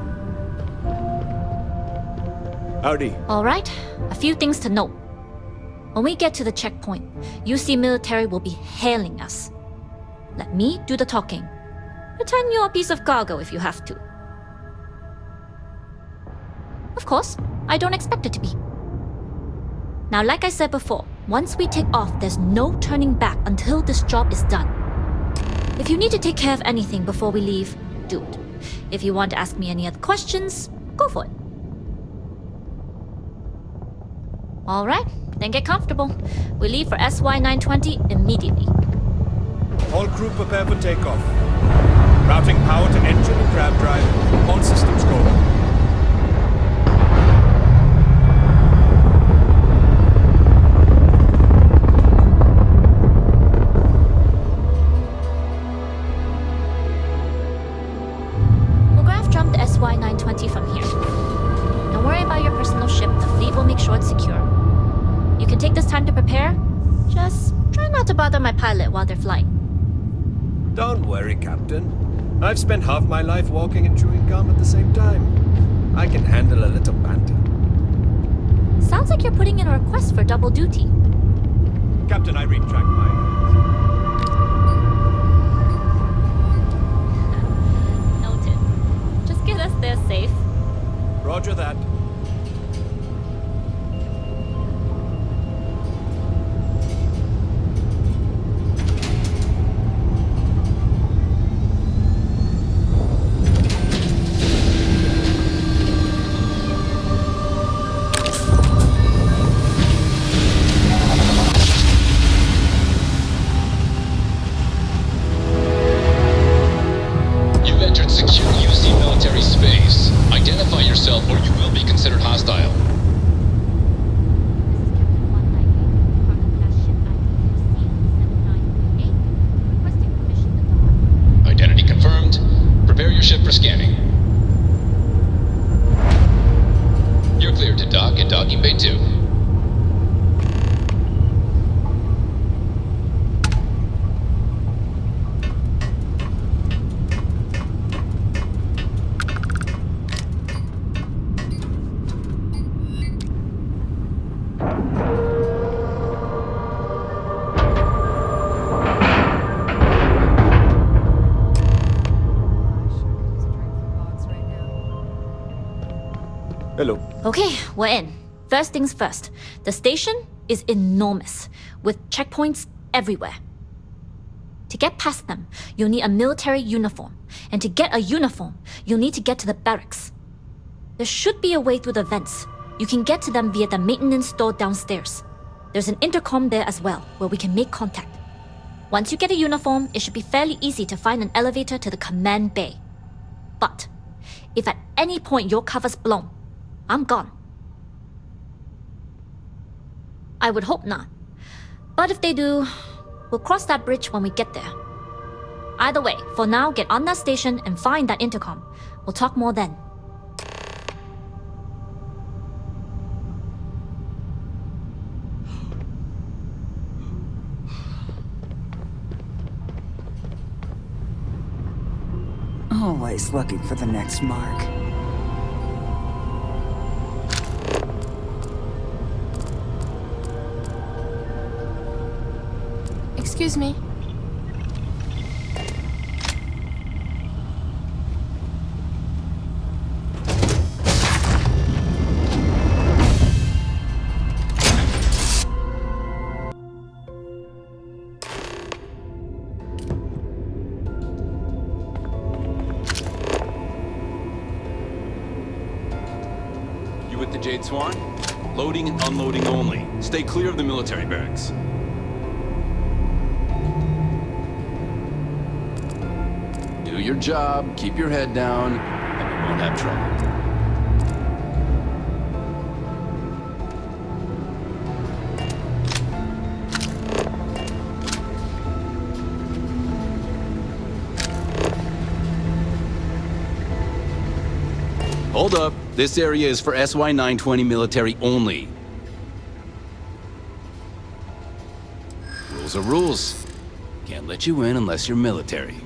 Howdy. All right, a few things to note. When we get to the checkpoint, UC military will be hailing us. Let me do the talking. Pretend you're a piece of cargo if you have to. Of course, I don't expect it to be. Now, like I said before, once we take off, there's no turning back until this job is done. If you need to take care of anything before we leave, do it. If you want to ask me any other questions, go for it. All right, then get comfortable. We leave for SY-920 immediately. All crew prepare for takeoff. Routing power to engine and grab drive. All systems go. We'll graph jump the SY-920 from here. Don't worry about your personal ship. The fleet will make sure it's secure. You can take this time to prepare. Just try not to bother my pilot while they're flying. Don't worry, Captain. I've spent half my life walking and chewing gum at the same time. I can handle a little banter. Sounds like you're putting in a request for double duty. Captain, I retract my... Noted. Just get us there safe. Roger that. Hello. Okay, we're in. First things first. The station is enormous, with checkpoints everywhere. To get past them, you'll need a military uniform. And to get a uniform, you'll need to get to the barracks. There should be a way through the vents. You can get to them via the maintenance store downstairs. There's an intercom there as well, where we can make contact. Once you get a uniform, it should be fairly easy to find an elevator to the command bay. But if at any point your cover's blown, I'm gone. I would hope not. But if they do, we'll cross that bridge when we get there. Either way, for now, get on that station and find that intercom. We'll talk more then. Always looking for the next mark. Excuse me. You with the Jade Swan? Loading and unloading only. Stay clear of the military barracks. Do your job, keep your head down, and we won't have trouble. Hold up. This area is for SY-920 military only. Rules are rules. Can't let you in unless you're military.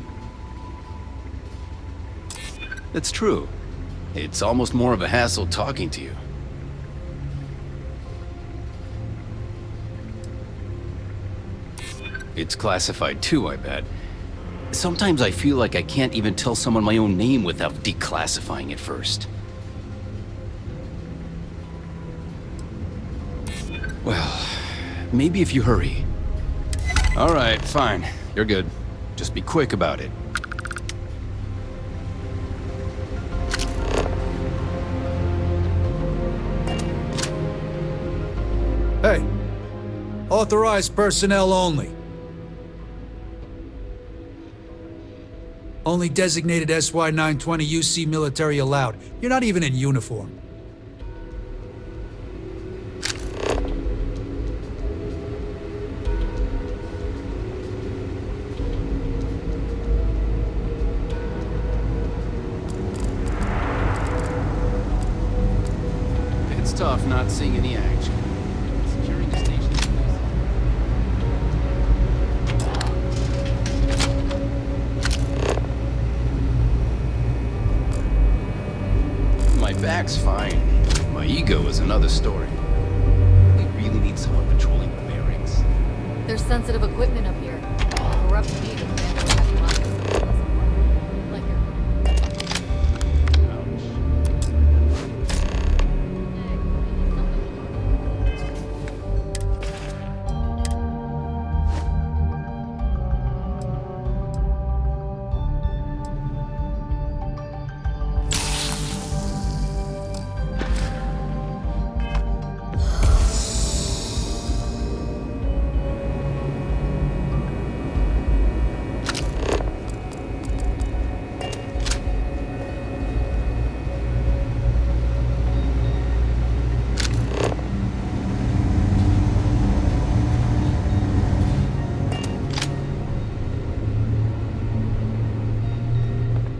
It's true. It's almost more of a hassle talking to you. It's classified too, I bet. Sometimes I feel like I can't even tell someone my own name without declassifying it first. Well, maybe if you hurry. All right, fine. You're good. Just be quick about it. Hey, authorized personnel only. Only designated SY-920 UC military allowed. You're not even in uniform. It's tough not seeing any action. Securing the station. My back's fine. My ego is another story. We really need someone patrolling the bearings. There's sensitive equipment up here. We're up to me, the commander will have you on this. Like here.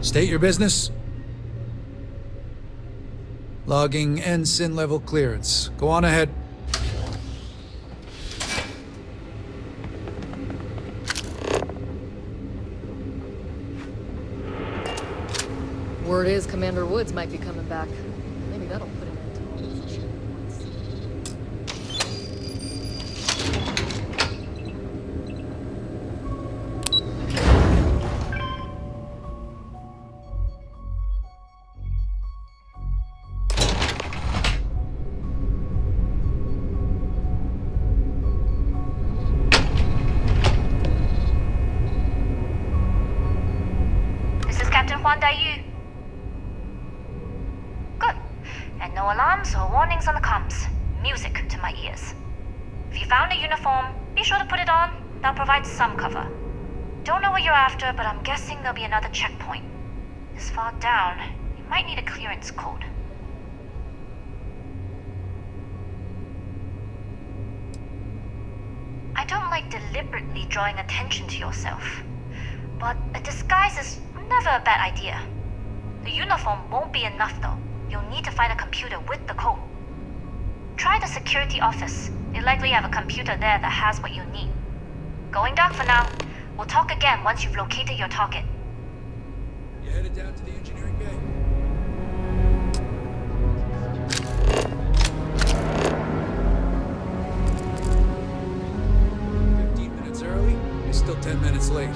State your business. Logging ensign level clearance. Go on ahead. Word is Commander Woods might be coming back. Maybe that'll put an end to all this shit. Good. And no alarms or warnings on the comms. Music to my ears. If you found a uniform, be sure to put it on. That'll provide some cover. Don't know what you're after, but I'm guessing there'll be another checkpoint. This far down, you might need a clearance code. I don't like deliberately drawing attention to yourself, but a disguise is never a bad idea. The uniform won't be enough though. You'll need to find a computer with the code. Try the security office. They likely have a computer there that has what you need. Going dark for now. We'll talk again once you've located your target. You headed down to the engineering bay? Early, you're still 10 minutes late.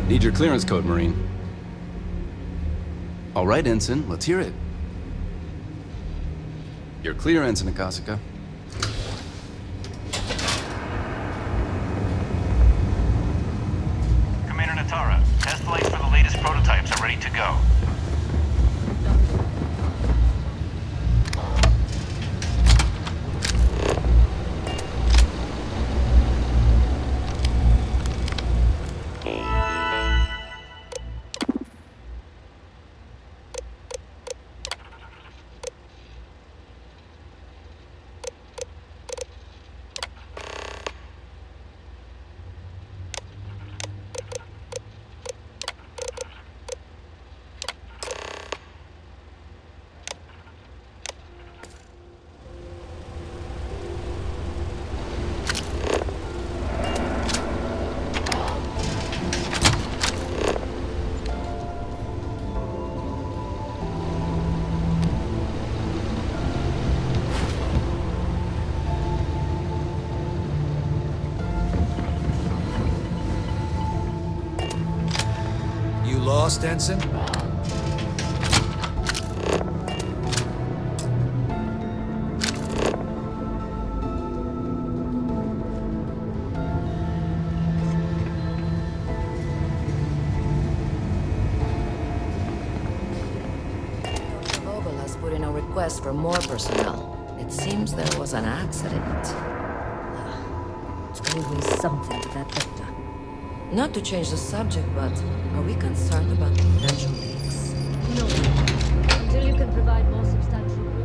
Need your clearance code, Marine. All right, Ensign, let's hear it. You're clear, Ensign Akasaka. Commander Natara, test flights for the latest prototypes are ready to go. Lost, Ensign? Global has put in a request for more personnel. It seems there was an accident. It's always something with that Victor. Not to change the subject, but are we concerned about potential leaks? No. Until you can provide more substantial proof.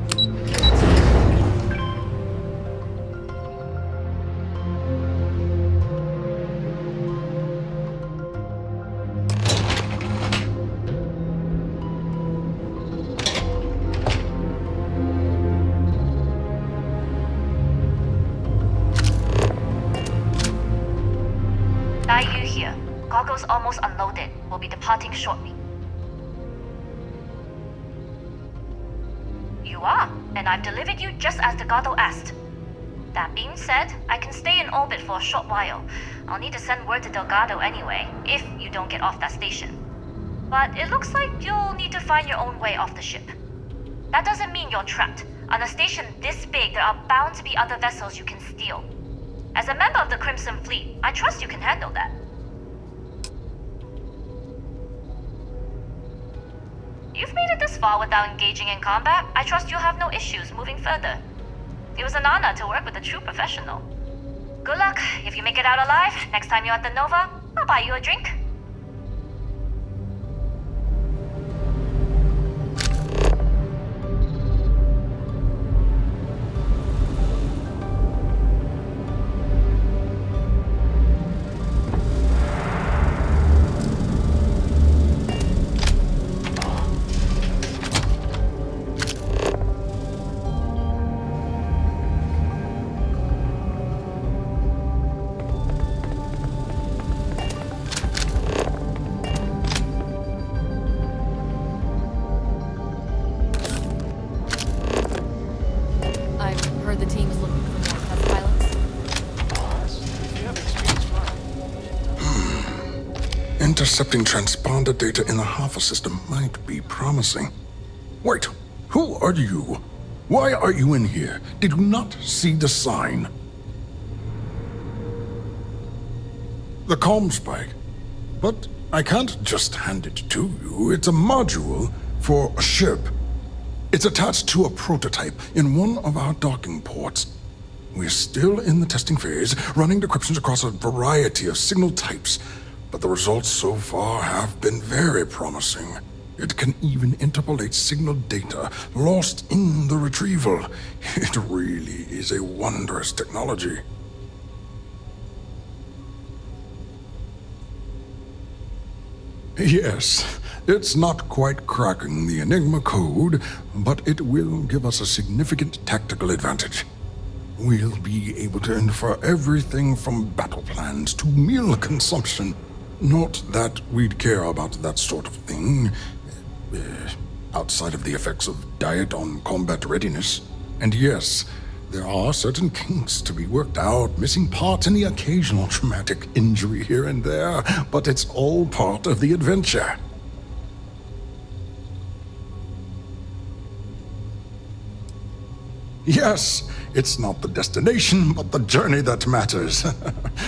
Yu here. Goggles almost unloaded. We'll be departing shortly. You are, and I've delivered you just as Delgado asked. That being said, I can stay in orbit for a short while. I'll need to send word to Delgado anyway, if you don't get off that station. But it looks like you'll need to find your own way off the ship. That doesn't mean you're trapped. On a station this big, there are bound to be other vessels you can steal. As a member of the Crimson Fleet, I trust you can handle that. You've made it this far without engaging in combat. I trust you'll have no issues moving further. It was an honor to work with a true professional. Good luck. If you make it out alive, next time you're at the Nova, I'll buy you a drink. Intercepting transponder data in the Alpha system might be promising. Wait, who are you? Why are you in here? Did you not see the sign? The comm spike. But I can't just hand it to you. It's a module for a ship. It's attached to a prototype in one of our docking ports. We're still in the testing phase, running decryptions across a variety of signal types. But the results so far have been very promising. It can even interpolate signal data lost in the retrieval. It really is a wondrous technology. Yes, it's not quite cracking the Enigma code, but it will give us a significant tactical advantage. We'll be able to infer everything from battle plans to meal consumption. Not that we'd care about that sort of thing, outside of the effects of diet on combat readiness. And yes, There are certain kinks to be worked out, missing parts and the occasional traumatic injury here and there, but it's all part of the adventure. Yes, it's not the destination, but the journey that matters,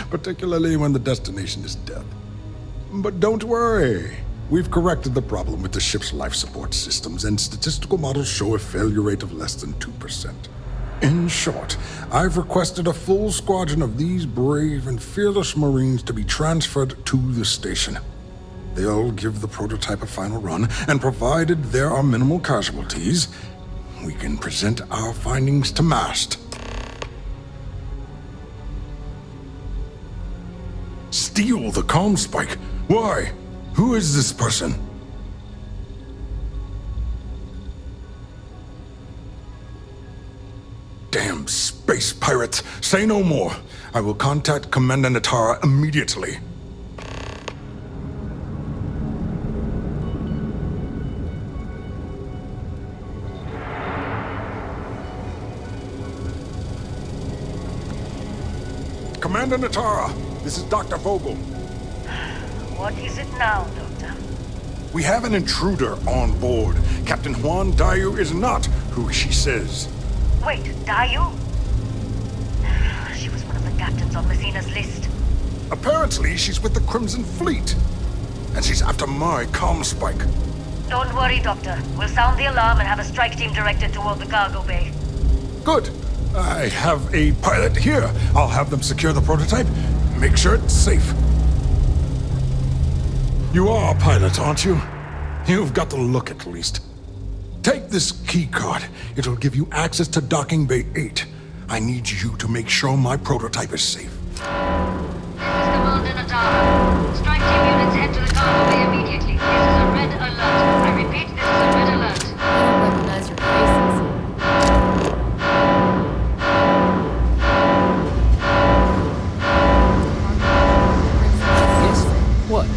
particularly when the destination is death. But don't worry. We've corrected the problem with the ship's life support systems, and statistical models show a failure rate of less than 2%. In short, I've requested a full squadron of these brave and fearless Marines to be transferred to the station. They'll give the prototype a final run, and provided there are minimal casualties, we can present our findings to MAST. Steal the comm spike? Why? Who is this person? Damn space pirates! Say no more. I will contact Commander Natara immediately. Commander Natara, this is Dr. Vogel. What is it now, Doctor? We have an intruder on board. Captain Juan Dayu is not who she says. Wait, Dayu? She was one of the captains on Messina's list. Apparently, she's with the Crimson Fleet. And she's after my comm spike. Don't worry, Doctor. We'll sound the alarm and have a strike team directed toward the cargo bay. Good. I have a pilot here. I'll have them secure the prototype. Make sure it's safe. You are a pilot, aren't you? You've got the look, at least. Take this key card. It'll give you access to Docking Bay 8. I need you to make sure my prototype is safe. This is Commander Natara. Strike team units head to the cargo bay immediately. This is a red alert. I repeat, this is a red alert. I don't recognize your faces. What?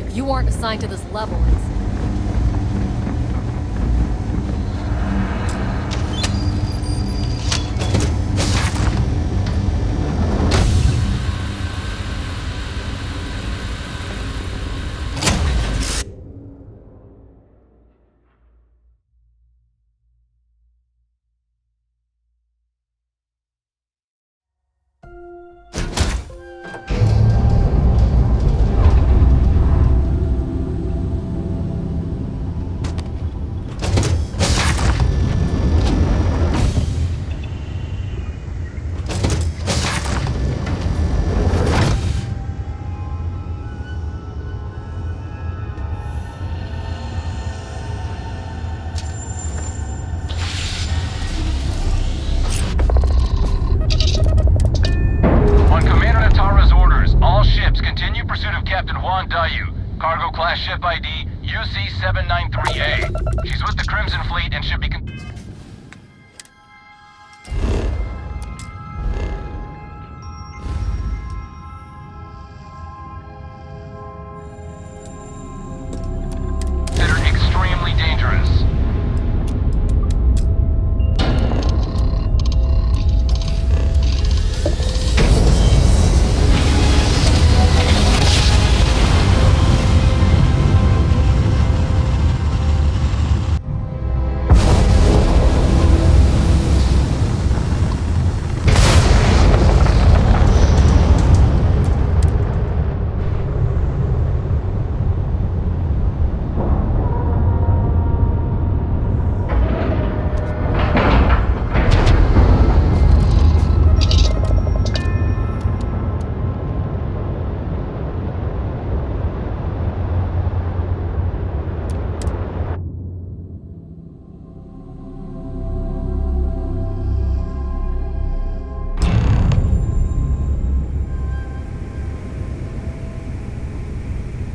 If you aren't assigned to this level, it's... Cargo class ship ID UC-793A. She's with the Crimson Fleet and should be... considered extremely dangerous.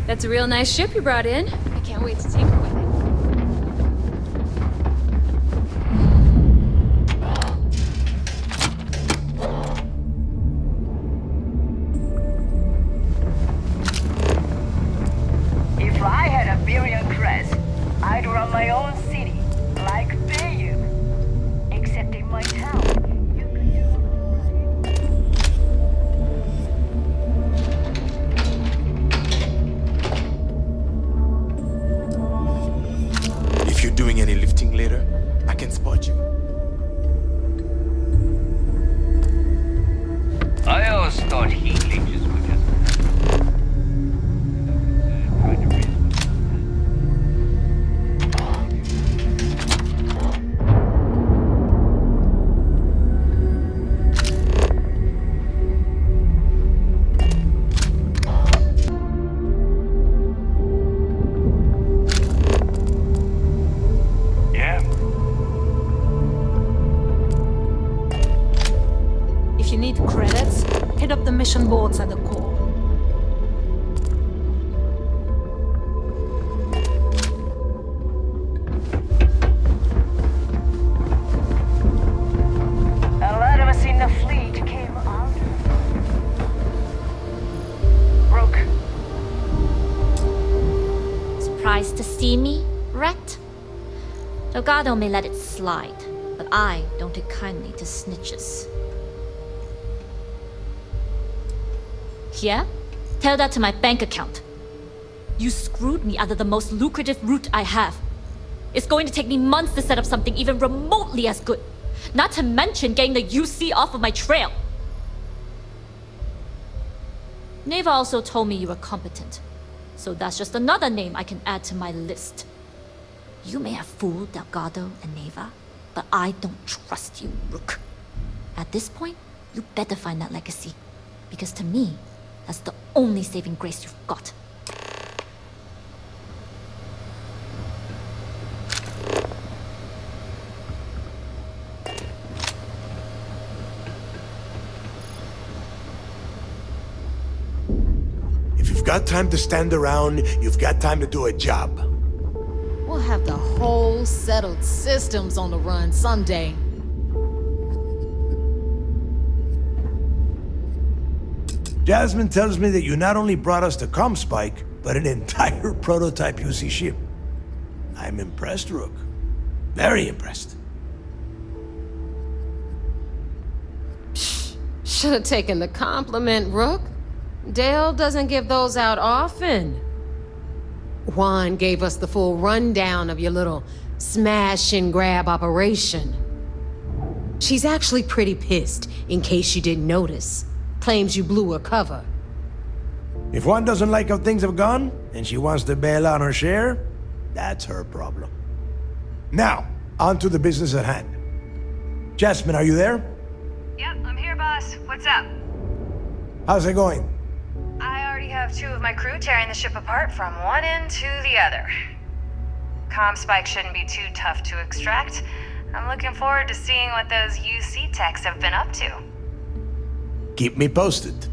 That's a real nice ship you brought in. I can't wait to tinker with it. If I had a Birion crest, I'd run you need credits, hit up the mission boards at the core. A lot of us in the fleet came out. Broke. Surprised to see me, Rhett? Delgado may let it slide, but I don't take kindly to snitches. Yeah? Tell that to my bank account. You screwed me out of the most lucrative route I have. It's going to take me months to set up something even remotely as good. Not to mention getting the UC off of my trail. Neva also told me you were competent. So that's just another name I can add to my list. You may have fooled Delgado and Neva, but I don't trust you, Rook. At this point, you better find that legacy. Because to me, that's the only saving grace you've got. If you've got time to stand around, you've got time to do a job. We'll have the whole settled systems on the run someday. Jasmine tells me that you not only brought us the Comspike, but an entire prototype UC ship. I'm impressed, Rook. Very impressed. Should have taken the compliment, Rook. Dale doesn't give those out often. Juan gave us the full rundown of your little smash and grab operation. She's actually pretty pissed, in case you didn't notice. Claims you blew her cover. If Juan doesn't like how things have gone, and she wants to bail on her share, that's her problem. Now, on to the business at hand. Jasmine, are you there? Yep, I'm here, boss. What's up? How's it going? I already have 2 of my crew tearing the ship apart from one end to the other. Comspike shouldn't be too tough to extract. I'm looking forward to seeing what those UC techs have been up to. Keep me posted.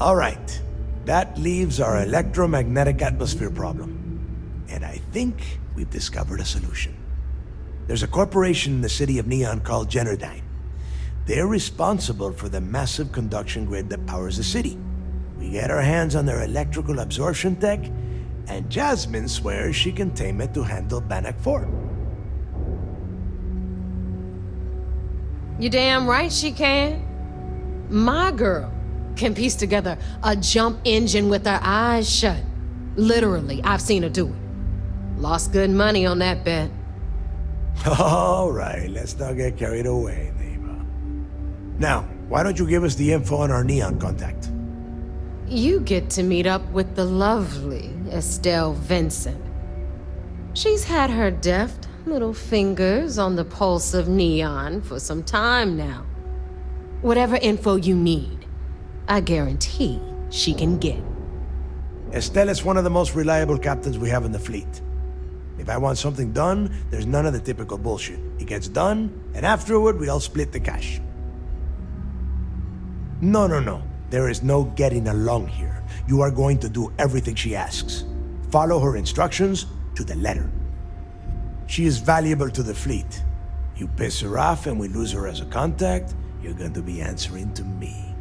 All right. That leaves our electromagnetic atmosphere problem. And I think we've discovered a solution. There's a corporation in the city of Neon called Generdyne. They're responsible for the massive conduction grid that powers the city. We get our hands on their electrical absorption tech, and Jasmine swears she can tame it to handle Bannock 4. You damn right she can. My girl can piece together a jump engine with her eyes shut. Literally, I've seen her do it. Lost good money on that bet. All right, let's not get carried away, neighbor. Now, why don't you give us the info on our Neon contact? You get to meet up with the lovely Estelle Vincent. She's had her deft little fingers on the pulse of Neon for some time now. Whatever info you need, I guarantee she can get. Estelle is one of the most reliable captains we have in the fleet. If I want something done, there's none of the typical bullshit. It gets done, and afterward, we all split the cash. No. There is no getting along here. You are going to do everything she asks. Follow her instructions to the letter. She is valuable to the fleet. You piss her off and we lose her as a contact, you're going to be answering to me.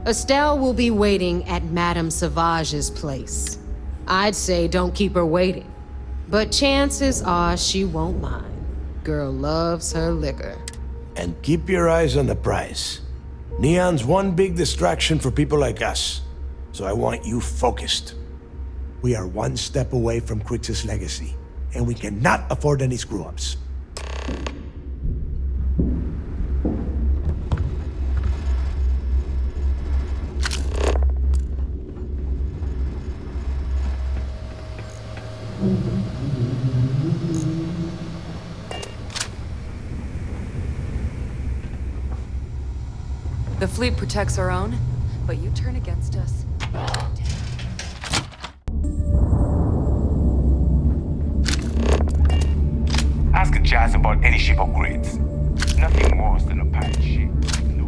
Estelle will be waiting at Madame Sauvage's place. I'd say don't keep her waiting. But chances are she won't mind. Girl loves her liquor. And keep your eyes on the prize. Neon's one big distraction for people like us. So I want you focused. We are one step away from Crix's legacy, and we cannot afford any screw-ups. The fleet protects our own, but you turn against us. Ask Jazz about any ship upgrades. Nothing worse than a pirate ship with no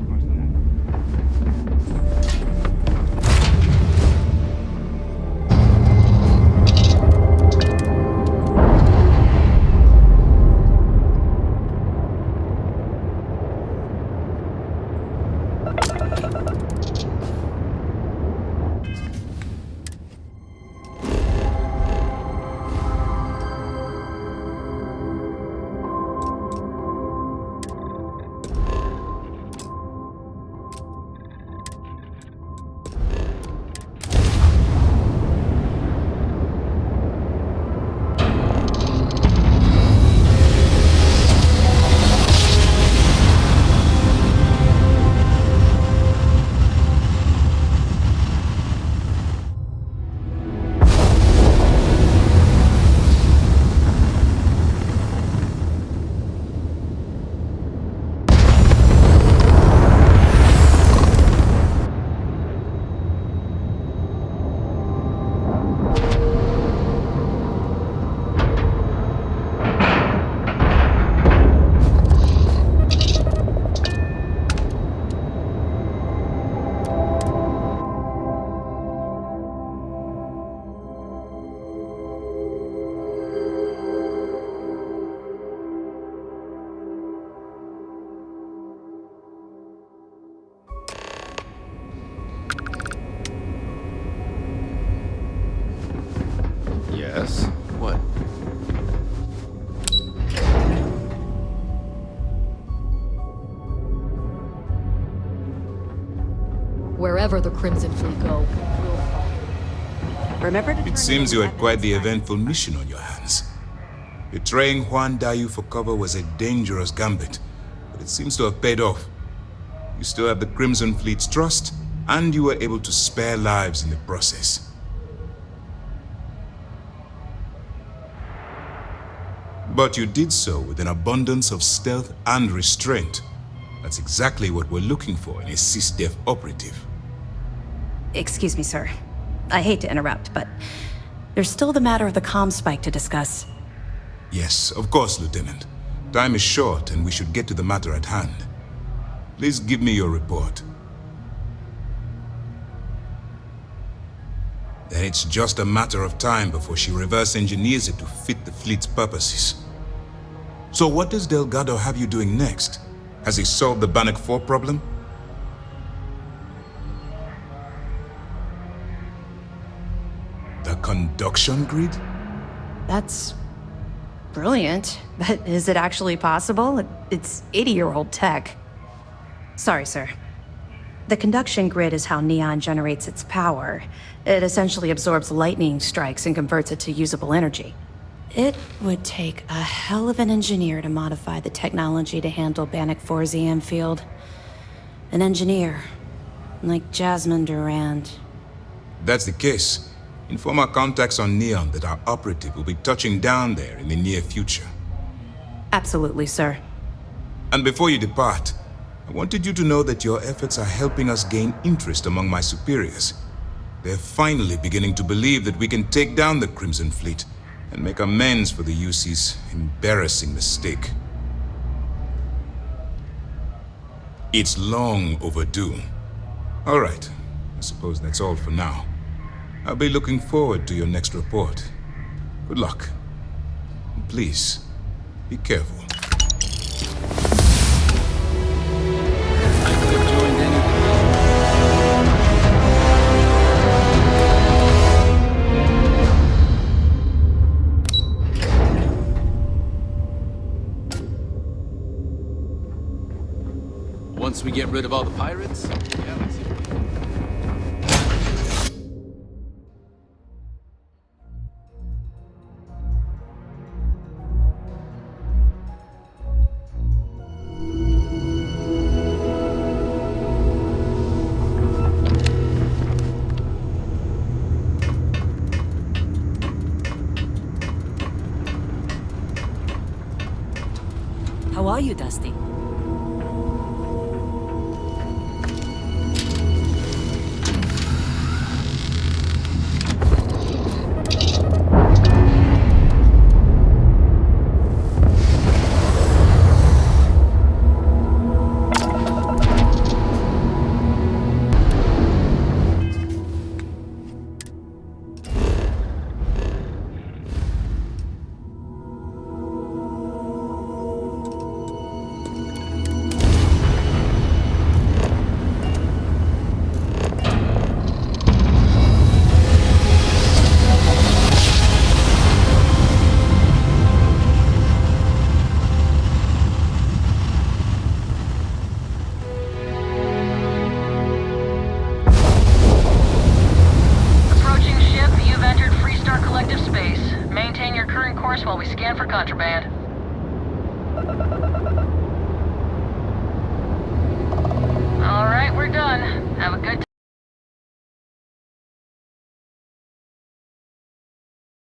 Wherever the Crimson Fleet go, we'll follow. Remember to It seems you had quite the eventful mission on your hands. Betraying Juan Dayu for cover was a dangerous gambit, but it seems to have paid off. You still have the Crimson Fleet's trust, and you were able to spare lives in the process. But you did so with an abundance of stealth and restraint. That's exactly what we're looking for in a SysDef operative. Excuse me, sir. I hate to interrupt, but there's still the matter of the comm spike to discuss. Yes, of course, Lieutenant. Time is short, and we should get to the matter at hand. Please give me your report. Then it's just a matter of time before she reverse engineers it to fit the fleet's purposes. So what does Delgado have you doing next? Has he solved the Bannock 4 problem? The conduction grid? That's brilliant. But is it actually possible? It's 80-year-old tech. Sorry, sir. The conduction grid is how Neon generates its power. It essentially absorbs lightning strikes and converts it to usable energy. It would take a hell of an engineer to modify the technology to handle Bannock 4's EM field. An engineer, like Jasmine Durand. That's the case. Inform our contacts on Neon that our operative will be touching down there in the near future. Absolutely, sir. And before you depart, I wanted you to know that your efforts are helping us gain interest among my superiors. They're finally beginning to believe that we can take down the Crimson Fleet and make amends for the UC's embarrassing mistake. It's long overdue. All right, I suppose that's all for now. I'll be looking forward to your next report. Good luck. And please, be careful. Once we get rid of all the pirates, yeah, let's see. How are you, Dusty? While we scan for contraband.